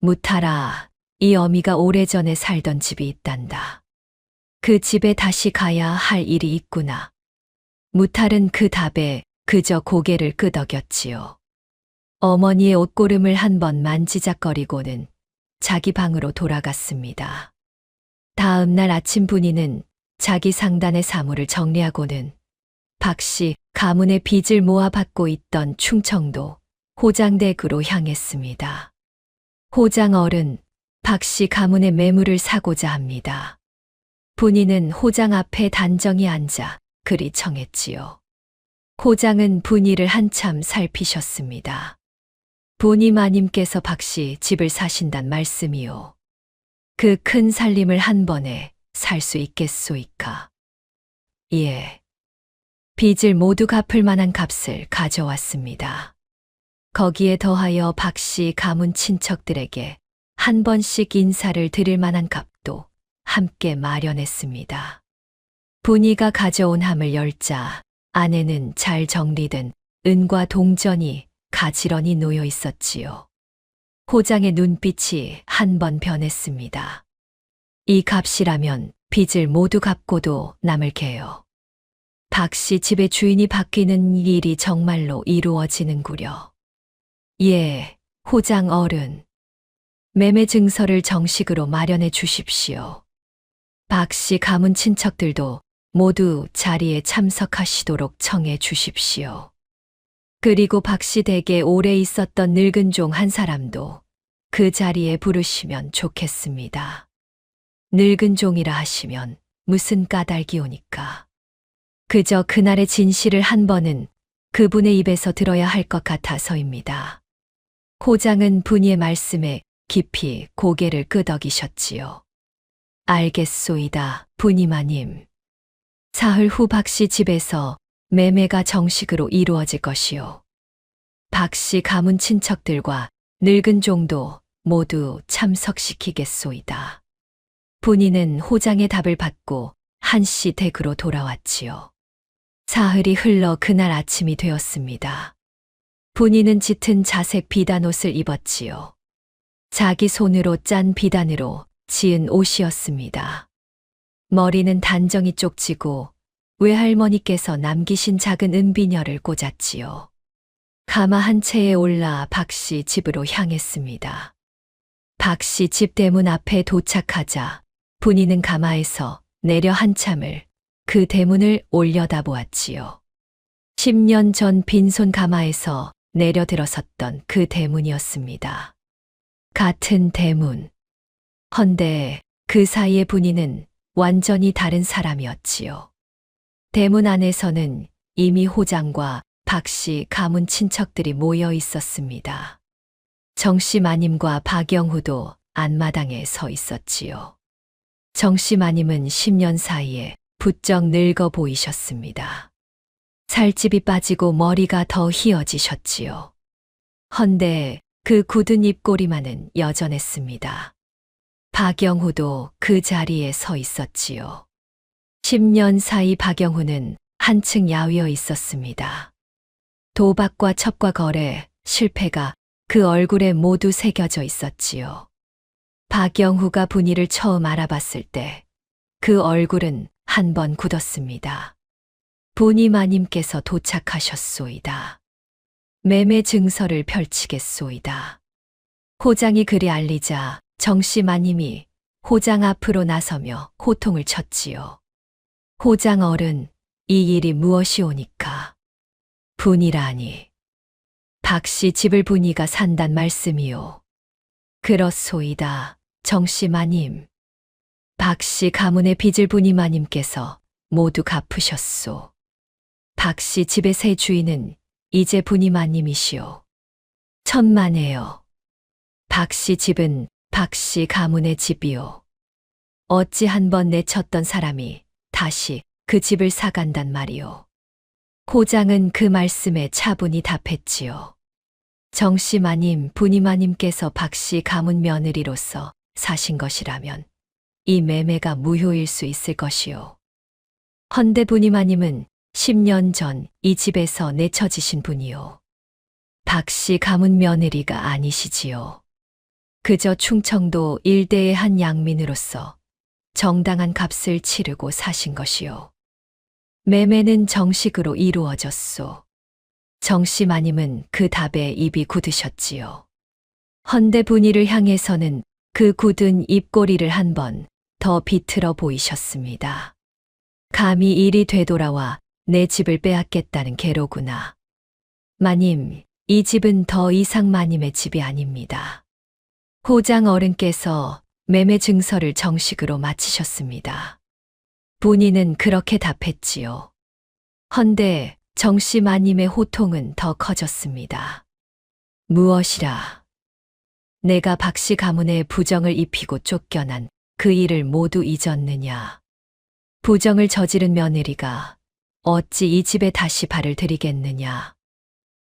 B: 무탈아, 이 어미가 오래전에 살던 집이 있단다. 그 집에 다시 가야 할 일이 있구나. 무탈은 그 답에 그저 고개를 끄덕였지요. 어머니의 옷고름을 한번 만지작거리고는 자기 방으로 돌아갔습니다. 다음 날 아침 분이는 자기 상단의 사물을 정리하고는 박씨 가문의 빚을 모아 받고 있던 충청도 호장댁으로 향했습니다. 호장 어른, 박씨 가문의 매물을 사고자 합니다. 분이는 호장 앞에 단정히 앉아 그리 청했지요. 호장은 분이를 한참 살피셨습니다. 분이 마님께서 박씨 집을 사신단 말씀이요. 그 큰 살림을 한 번에 살 수 있겠소이까? 예. 빚을 모두 갚을 만한 값을 가져왔습니다. 거기에 더하여 박씨 가문 친척들에게 한 번씩 인사를 드릴 만한 값도 함께 마련했습니다. 분이가 가져온 함을 열자 안에는 잘 정리된 은과 동전이 가지런히 놓여 있었지요. 호장의 눈빛이 한 번 변했습니다. 이 값이라면 빚을 모두 갚고도 남을 게요. 박씨 집의 주인이 바뀌는 일이 정말로 이루어지는구려. 예, 호장 어른. 매매 증서를 정식으로 마련해 주십시오. 박씨 가문 친척들도 모두 자리에 참석하시도록 청해 주십시오. 그리고 박씨 댁에 오래 있었던 늙은 종 한 사람도 그 자리에 부르시면 좋겠습니다. 늙은 종이라 하시면 무슨 까닭이 오니까. 그저 그날의 진실을 한 번은 그분의 입에서 들어야 할 것 같아서입니다. 호장은 분이의 말씀에 깊이 고개를 끄덕이셨지요. 알겠소이다, 분이마님. 사흘 후 박씨 집에서 매매가 정식으로 이루어질 것이요. 박씨 가문 친척들과 늙은 종도 모두 참석시키겠소이다. 분이는 호장의 답을 받고 한씨 댁으로 돌아왔지요. 사흘이 흘러 그날 아침이 되었습니다. 분이는 짙은 자색 비단옷을 입었지요. 자기 손으로 짠 비단으로 지은 옷이었습니다. 머리는 단정히 쪽지고 외할머니께서 남기신 작은 은비녀를 꽂았지요. 가마 한 채에 올라 박씨 집으로 향했습니다. 박씨 집 대문 앞에 도착하자 분이는 가마에서 내려 한참을 그 대문을 올려다보았지요. 10년 전 빈손 가마에서 내려 들어섰던 그 대문이었습니다. 같은 대문. 헌데 그 사이의 분이는 완전히 다른 사람이었지요. 대문 안에서는 이미 호장과 박씨 가문 친척들이 모여 있었습니다. 정씨 마님과 박영후도 안마당에 서 있었지요. 정씨 마님은 10년 사이에 부쩍 늙어 보이셨습니다. 살집이 빠지고 머리가 더 희어지셨지요. 헌데 그 굳은 입꼬리만은 여전했습니다. 박영후도 그 자리에 서 있었지요. 10년 사이 박영후는 한층 야위어 있었습니다. 도박과 첩과 거래, 실패가 그 얼굴에 모두 새겨져 있었지요. 박영후가 분이를 처음 알아봤을 때 그 얼굴은 한 번 굳었습니다. 분이 마님께서 도착하셨소이다. 매매 증서를 펼치겠소이다. 호장이 그리 알리자 정씨 마님이 호장 앞으로 나서며 호통을 쳤지요. 호장 어른, 이 일이 무엇이오니까? 분이라니. 박씨 집을 분이가 산단 말씀이요. 그렇소이다, 정씨 마님. 박씨 가문의 빚을 분이 마님께서 모두 갚으셨소. 박씨 집의 새 주인은 이제 분이 마님이시오. 천만에요. 박씨 집은 박씨 가문의 집이요. 어찌 한번 내쳤던 사람이 다시 그 집을 사간단 말이오. 호장은 그 말씀에 차분히 답했지요. 정씨 마님, 분이 마님께서 박씨 가문 며느리로서 사신 것이라면 이 매매가 무효일 수 있을 것이요. 헌데 분이 마님은 10년 전 이 집에서 내처지신 분이요. 박씨 가문 며느리가 아니시지요. 그저 충청도 일대의 한 양민으로서 정당한 값을 치르고 사신 것이요. 매매는 정식으로 이루어졌소. 정씨 마님은 그 답에 입이 굳으셨지요. 헌데 분이를 향해서는 그 굳은 입꼬리를 한 번 더 비틀어 보이셨습니다. 감히 일이 되돌아와 내 집을 빼앗겠다는 개로구나. 마님, 이 집은 더 이상 마님의 집이 아닙니다. 호장 어른께서 매매 증서를 정식으로 마치셨습니다. 분이는 그렇게 답했지요. 헌데 정씨 마님의 호통은 더 커졌습니다. 무엇이라? 내가 박씨 가문에 부정을 입히고 쫓겨난 그 일을 모두 잊었느냐? 부정을 저지른 며느리가 어찌 이 집에 다시 발을 들이겠느냐?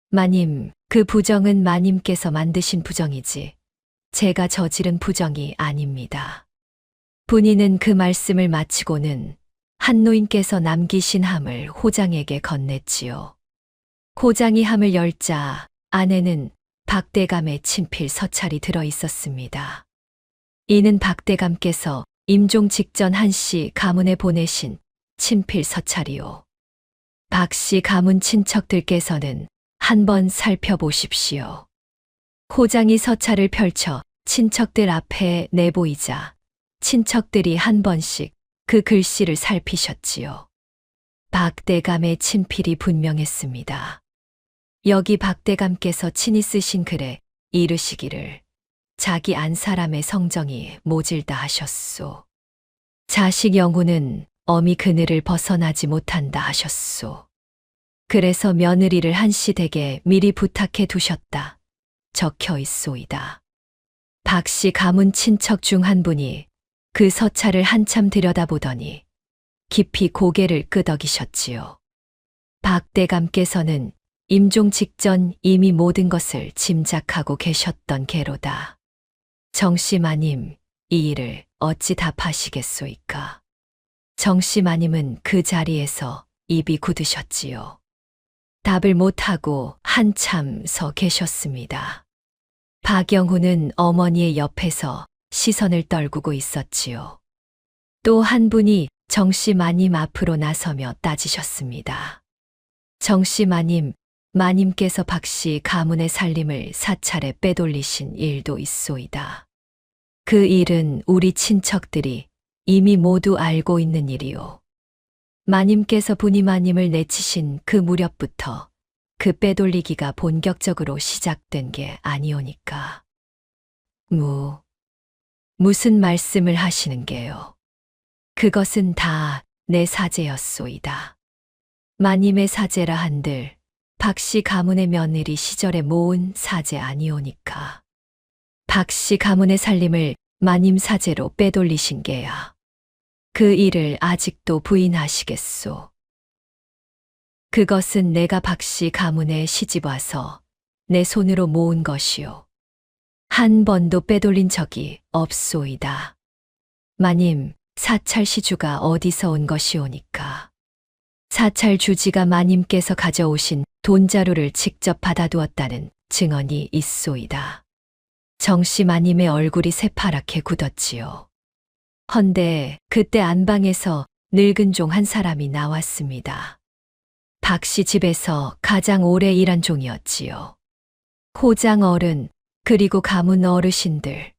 B: 마님, 그 부정은 마님께서 만드신 부정이지 제가 저지른 부정이 아닙니다. 분이는 그 말씀을 마치고는 한 노인께서 남기신 함을 호장에게 건넸지요. 호장이 함을 열자 안에는 박대감의 친필 서찰이 들어 있었습니다. 이는 박대감께서 임종 직전 한씨 가문에 보내신 친필 서찰이요. 박씨 가문 친척들께서는 한번 살펴보십시오. 호장이 서찰을 펼쳐 친척들 앞에 내보이자 친척들이 한 번씩 그 글씨를 살피셨지요. 박대감의 친필이 분명했습니다. 여기 박대감께서 친히 쓰신 글에 이르시기를 자기 안 사람의 성정이 모질다 하셨소. 자식 영후는 어미 그늘을 벗어나지 못한다 하셨소. 그래서 며느리를 한씨 댁에 미리 부탁해 두셨다. 적혀 있소이다. 박씨 가문 친척 중 한 분이 그 서찰을 한참 들여다보더니 깊이 고개를 끄덕이셨지요. 박대감께서는 임종 직전 이미 모든 것을 짐작하고 계셨던 게로다. 정씨 마님, 이 일을 어찌 답하시겠소이까? 정씨 마님은 그 자리에서 입이 굳으셨지요. 답을 못하고 한참 서 계셨습니다. 박영후는 어머니의 옆에서 시선을 떨구고 있었지요. 또 한 분이 정씨 마님 앞으로 나서며 따지셨습니다. 정씨 마님, 마님께서 박씨 가문의 살림을 사찰에 빼돌리신 일도 있소이다. 그 일은 우리 친척들이 이미 모두 알고 있는 일이오. 마님께서 부니마님을 내치신 그 무렵부터 그 빼돌리기가 본격적으로 시작된 게 아니오니까. 무슨 말씀을 하시는 게요? 그것은 다 내 사제였소이다. 마님의 사제라 한들 박씨 가문의 며느리 시절에 모은 사제 아니오니까. 박씨 가문의 살림을 마님 사제로 빼돌리신 게야. 그 일을 아직도 부인하시겠소. 그것은 내가 박씨 가문에 시집와서 내 손으로 모은 것이오. 한 번도 빼돌린 적이 없소이다. 마님, 사찰 시주가 어디서 온 것이오니까. 사찰 주지가 마님께서 가져오신 돈자루를 직접 받아두었다는 증언이 있소이다. 정씨 마님의 얼굴이 새파랗게 굳었지요. 헌데 그때 안방에서 늙은 종 한 사람이 나왔습니다. 박씨 집에서 가장 오래 일한 종이었지요. 호장 어른, 그리고 가문 어르신들.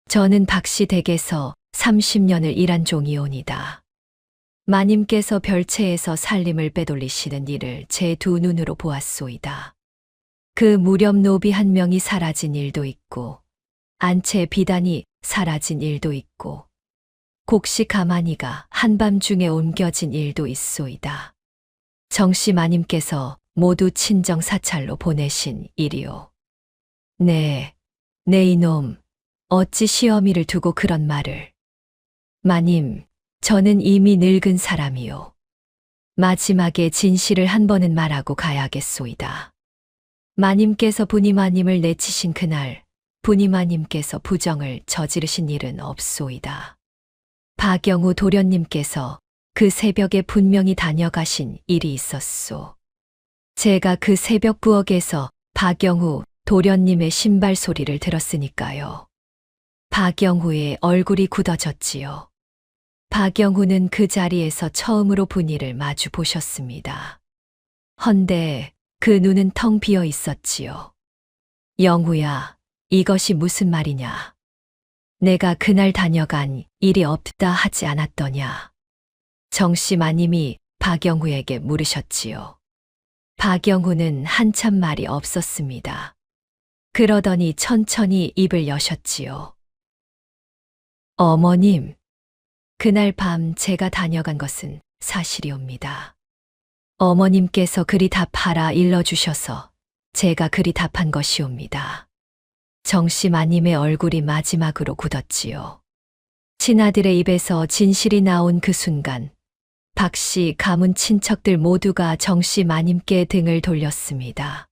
B: 저는 박씨 댁에서 30년을 일한 종이오니다. 마님께서 별채에서 살림을 빼돌리시는 일을 제 두 눈으로 보았소이다. 그 무렵 노비 한 명이 사라진 일도 있고, 안채 비단이 사라진 일도 있고, 곡식 가마니가 한밤중에 옮겨진 일도 있소이다. 정씨 마님께서 모두 친정 사찰로 보내신 일이오. 네 이놈, 어찌 시어미를 두고 그런 말을. 마님, 저는 이미 늙은 사람이요. 마지막에 진실을 한 번은 말하고 가야겠소이다. 마님께서 부니마님을 내치신 그날, 부니마님께서 부정을 저지르신 일은 없소이다. 박영우 도련님께서 그 새벽에 분명히 다녀가신 일이 있었소. 제가 그 새벽 부엌에서 박영우 도련님의 신발 소리를 들었으니까요. 박영우의 얼굴이 굳어졌지요. 박영우는 그 자리에서 처음으로 분이를 마주 보셨습니다. 헌데 그 눈은 텅 비어 있었지요. 영우야, 이것이 무슨 말이냐? 내가 그날 다녀간 일이 없다 하지 않았더냐? 정씨 마님이 박영우에게 물으셨지요. 박영우는 한참 말이 없었습니다. 그러더니 천천히 입을 여셨지요. 어머님, 그날 밤 제가 다녀간 것은 사실이옵니다. 어머님께서 그리 답하라 일러주셔서 제가 그리 답한 것이옵니다. 정씨 마님의 얼굴이 마지막으로 굳었지요. 친아들의 입에서 진실이 나온 그 순간, 박씨 가문 친척들 모두가 정씨 마님께 등을 돌렸습니다.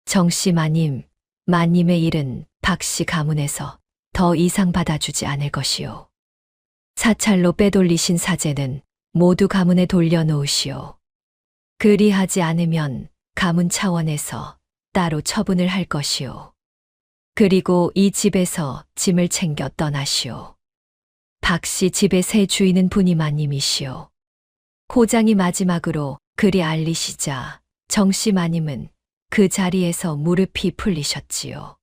B: 정씨 마님의 일은 박씨 가문에서 더 이상 받아주지 않을 것이요. 사찰로 빼돌리신 사제는 모두 가문에 돌려놓으시오. 그리하지 않으면 가문 차원에서 따로 처분을 할 것이오. 그리고 이 집에서 짐을 챙겨 떠나시오. 박씨 집의 새 주인은 부니마님이시오. 호장이 마지막으로 그리 알리시자 정씨 마님은 그 자리에서 무릎이 풀리셨지요.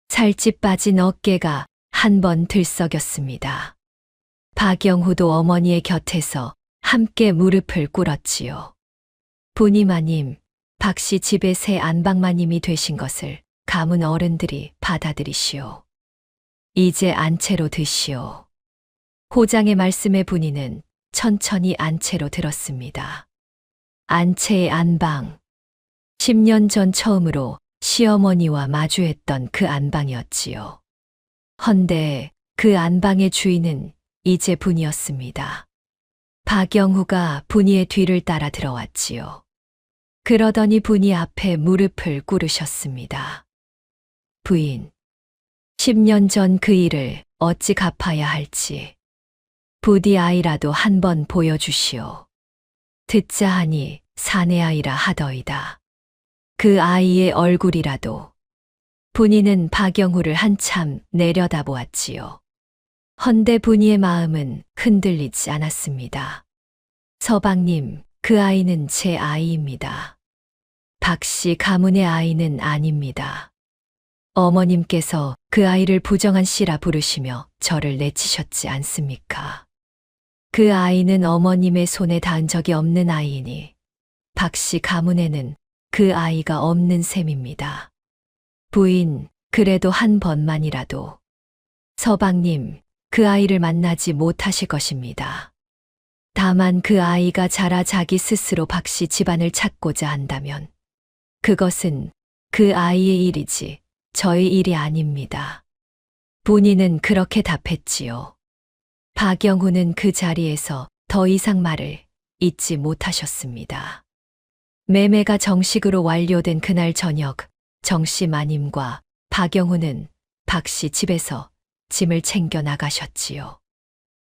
B: 살집 빠진 어깨가 한 번 들썩였습니다. 박영후도 어머니의 곁에서 함께 무릎을 꿇었지요. 부니마님, 박씨 집의 새 안방마님이 되신 것을 가문 어른들이 받아들이시오. 이제 안채로 드시오. 호장의 말씀에 부니는 천천히 안채로 들었습니다. 안채의 안방. 10년 전 처음으로 시어머니와 마주했던 그 안방이었지요. 헌데 그 안방의 주인은 이제 분이었습니다. 박영후가 분이의 뒤를 따라 들어왔지요. 그러더니 분이 앞에 무릎을 꿇으셨습니다. 부인, 10년 전 그 일을 어찌 갚아야 할지 부디 아이라도 한 번 보여주시오. 듣자 하니 사내 아이라 하더이다. 그 아이의 얼굴이라도. 분이는 박영후를 한참 내려다보았지요. 헌데 분이의 마음은 흔들리지 않았습니다. 서방님, 그 아이는 제 아이입니다. 박 씨 가문의 아이는 아닙니다. 어머님께서 그 아이를 부정한 씨라 부르시며 저를 내치셨지 않습니까? 그 아이는 어머님의 손에 닿은 적이 없는 아이이니 박 씨 가문에는 그 아이가 없는 셈입니다. 부인, 그래도 한 번만이라도 서방님, 그 아이를 만나지 못하실 것입니다. 다만 그 아이가 자라 자기 스스로 박 씨 집안을 찾고자 한다면 그것은 그 아이의 일이지 저의 일이 아닙니다. 본인은 그렇게 답했지요. 박영훈은 그 자리에서 더 이상 말을 잇지 못하셨습니다. 매매가 정식으로 완료된 그날 저녁, 정씨 마님과 박영훈은 박 씨 집에서 짐을 챙겨 나가셨지요.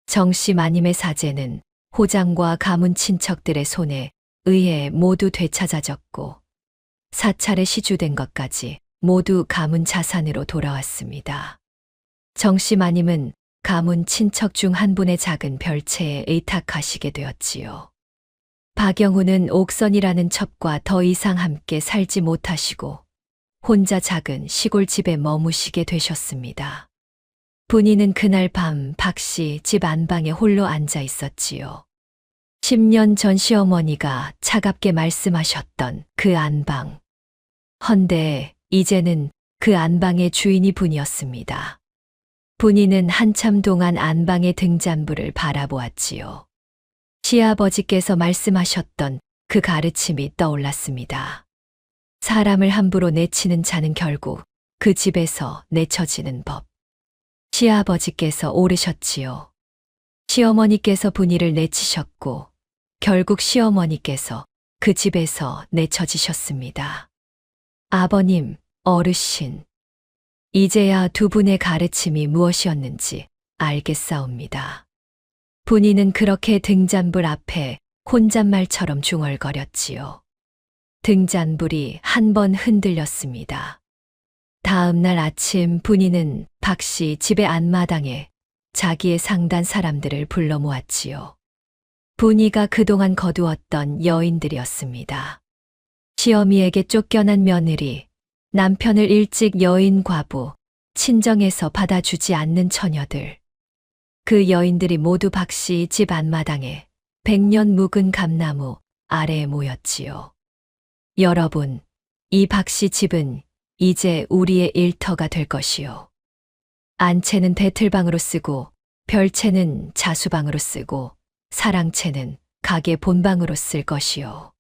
B: 정씨 마님의 사제는 호장과 가문 친척들의 손에 의해 모두 되찾아졌고 사찰에 시주된 것까지 모두 가문 자산으로 돌아왔습니다. 정씨 마님은 가문 친척 중 한 분의 작은 별채에 의탁하시게 되었지요. 박영훈은 옥선이라는 첩과 더 이상 함께 살지 못하시고 혼자 작은 시골집에 머무시게 되셨습니다. 본인은 그날 밤 박 씨 집 안방에 홀로 앉아 있었지요. 10년 전 시어머니가 차갑게 말씀하셨던 그 안방. 헌데 이제는 그 안방의 주인이 분이었습니다. 본인은 한참 동안 안방의 등잔불을 바라보았지요. 시아버지께서 말씀하셨던 그 가르침이 떠올랐습니다. 사람을 함부로 내치는 자는 결국 그 집에서 내쳐지는 법. 시아버지께서 오르셨지요. 시어머니께서 분이를 내치셨고 결국 시어머니께서 그 집에서 내쳐지셨습니다. 아버님, 어르신, 이제야 두 분의 가르침이 무엇이었는지 알겠사옵니다. 본인은 그렇게 등잔불 앞에 혼잣말처럼 중얼거렸지요. 등잔불이 한 번 흔들렸습니다. 다음 날 아침 분이는 박 씨 집의 앞마당에 자기의 상단 사람들을 불러 모았지요. 분이가 그동안 거두었던 여인들이었습니다. 시어미에게 쫓겨난 며느리, 남편을 일찍 여인 과부, 친정에서 받아주지 않는 처녀들. 그 여인들이 모두 박 씨 집 앞마당에 100년 묵은 감나무 아래에 모였지요. 여러분, 이 박 씨 집은 이제 우리의 일터가 될 것이요. 안채는 대틀방으로 쓰고, 별채는 자수방으로 쓰고, 사랑채는 가게 본방으로 쓸 것이요.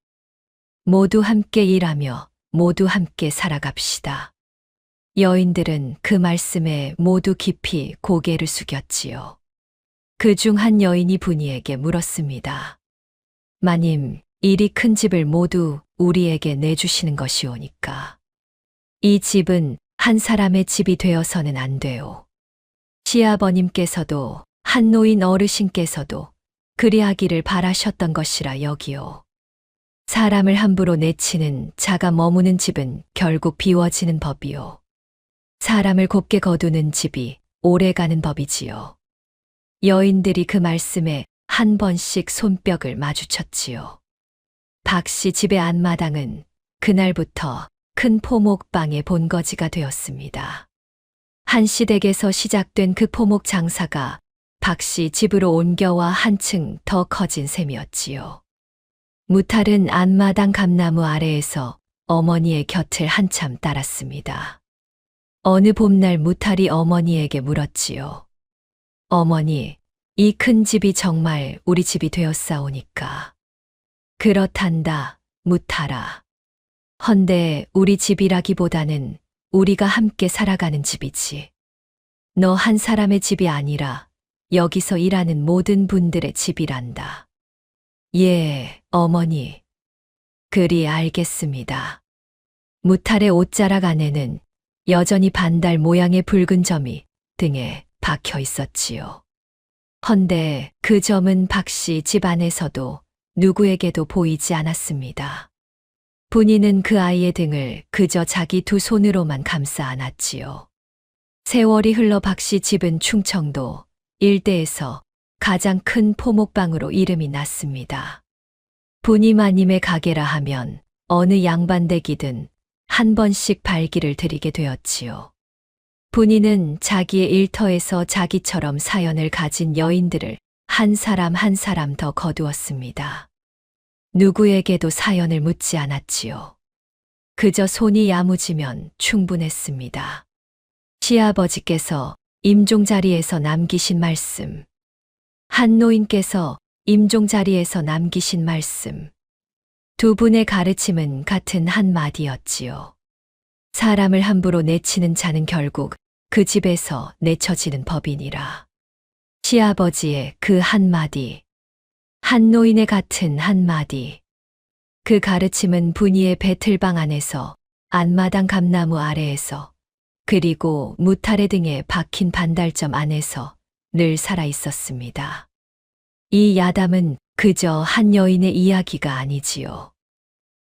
B: 모두 함께 일하며 모두 함께 살아갑시다. 여인들은 그 말씀에 모두 깊이 고개를 숙였지요. 그 중 한 여인이 분이에게 물었습니다. 마님, 이리 큰 집을 모두 우리에게 내주시는 것이오니까. 이 집은 한 사람의 집이 되어서는 안 돼요. 시아버님께서도 한 노인 어르신께서도 그리하기를 바라셨던 것이라 여기요. 사람을 함부로 내치는 자가 머무는 집은 결국 비워지는 법이요. 사람을 곱게 거두는 집이 오래가는 법이지요. 여인들이 그 말씀에 한 번씩 손뼉을 마주쳤지요. 박 씨 집의 앞마당은 그날부터 큰 포목방의 본거지가 되었습니다. 한시댁에서 시작된 그 포목 장사가 박 씨 집으로 옮겨와 한층 더 커진 셈이었지요. 무탈은 앞마당 감나무 아래에서 어머니의 곁을 한참 따랐습니다. 어느 봄날 무탈이 어머니에게 물었지요. 어머니, 이 큰 집이 정말 우리 집이 되었사오니까. 그렇단다, 무탈아. 헌데 우리 집이라기보다는 우리가 함께 살아가는 집이지. 너 한 사람의 집이 아니라 여기서 일하는 모든 분들의 집이란다. 예, 어머니. 그리 알겠습니다. 무탈의 옷자락 안에는 여전히 반달 모양의 붉은 점이 등에 박혀 있었지요. 헌데 그 점은 박 씨 집 안에서도 누구에게도 보이지 않았습니다. 분이는 그 아이의 등을 그저 자기 두 손으로만 감싸 안았지요. 세월이 흘러 박 씨 집은 충청도 일대에서 가장 큰 포목방으로 이름이 났습니다. 분이 마님의 가게라 하면 어느 양반댁이든 한 번씩 발기를 들이게 되었지요. 분이는 자기의 일터에서 자기처럼 사연을 가진 여인들을 한 사람 한 사람 더 거두었습니다. 누구에게도 사연을 묻지 않았지요. 그저 손이 야무지면 충분했습니다. 시아버지께서 임종자리에서 남기신 말씀, 한 노인께서 임종자리에서 남기신 말씀, 두 분의 가르침은 같은 한마디였지요. 사람을 함부로 내치는 자는 결국 그 집에서 내쳐지는 법이니라. 시아버지의 그 한마디, 한 노인의 같은 한마디, 그 가르침은 분이의 배틀방 안에서, 안마당 감나무 아래에서, 그리고 무타래 등에 박힌 반달점 안에서 늘 살아 있었습니다. 이 야담은 그저 한 여인의 이야기가 아니지요.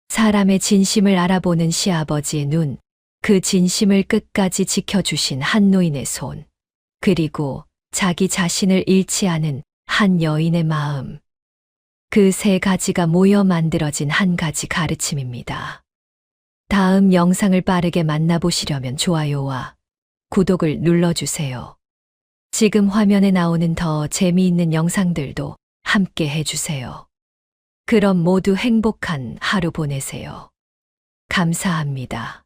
B: 사람의 진심을 알아보는 시아버지의 눈, 그 진심을 끝까지 지켜주신 한 노인의 손, 그리고 자기 자신을 잃지 않은 한 여인의 마음. 그 세 가지가 모여 만들어진 한 가지 가르침입니다. 다음 영상을 빠르게 만나보시려면 좋아요와 구독을 눌러주세요. 지금 화면에 나오는 더 재미있는 영상들도 함께 해주세요. 그럼 모두 행복한 하루 보내세요. 감사합니다.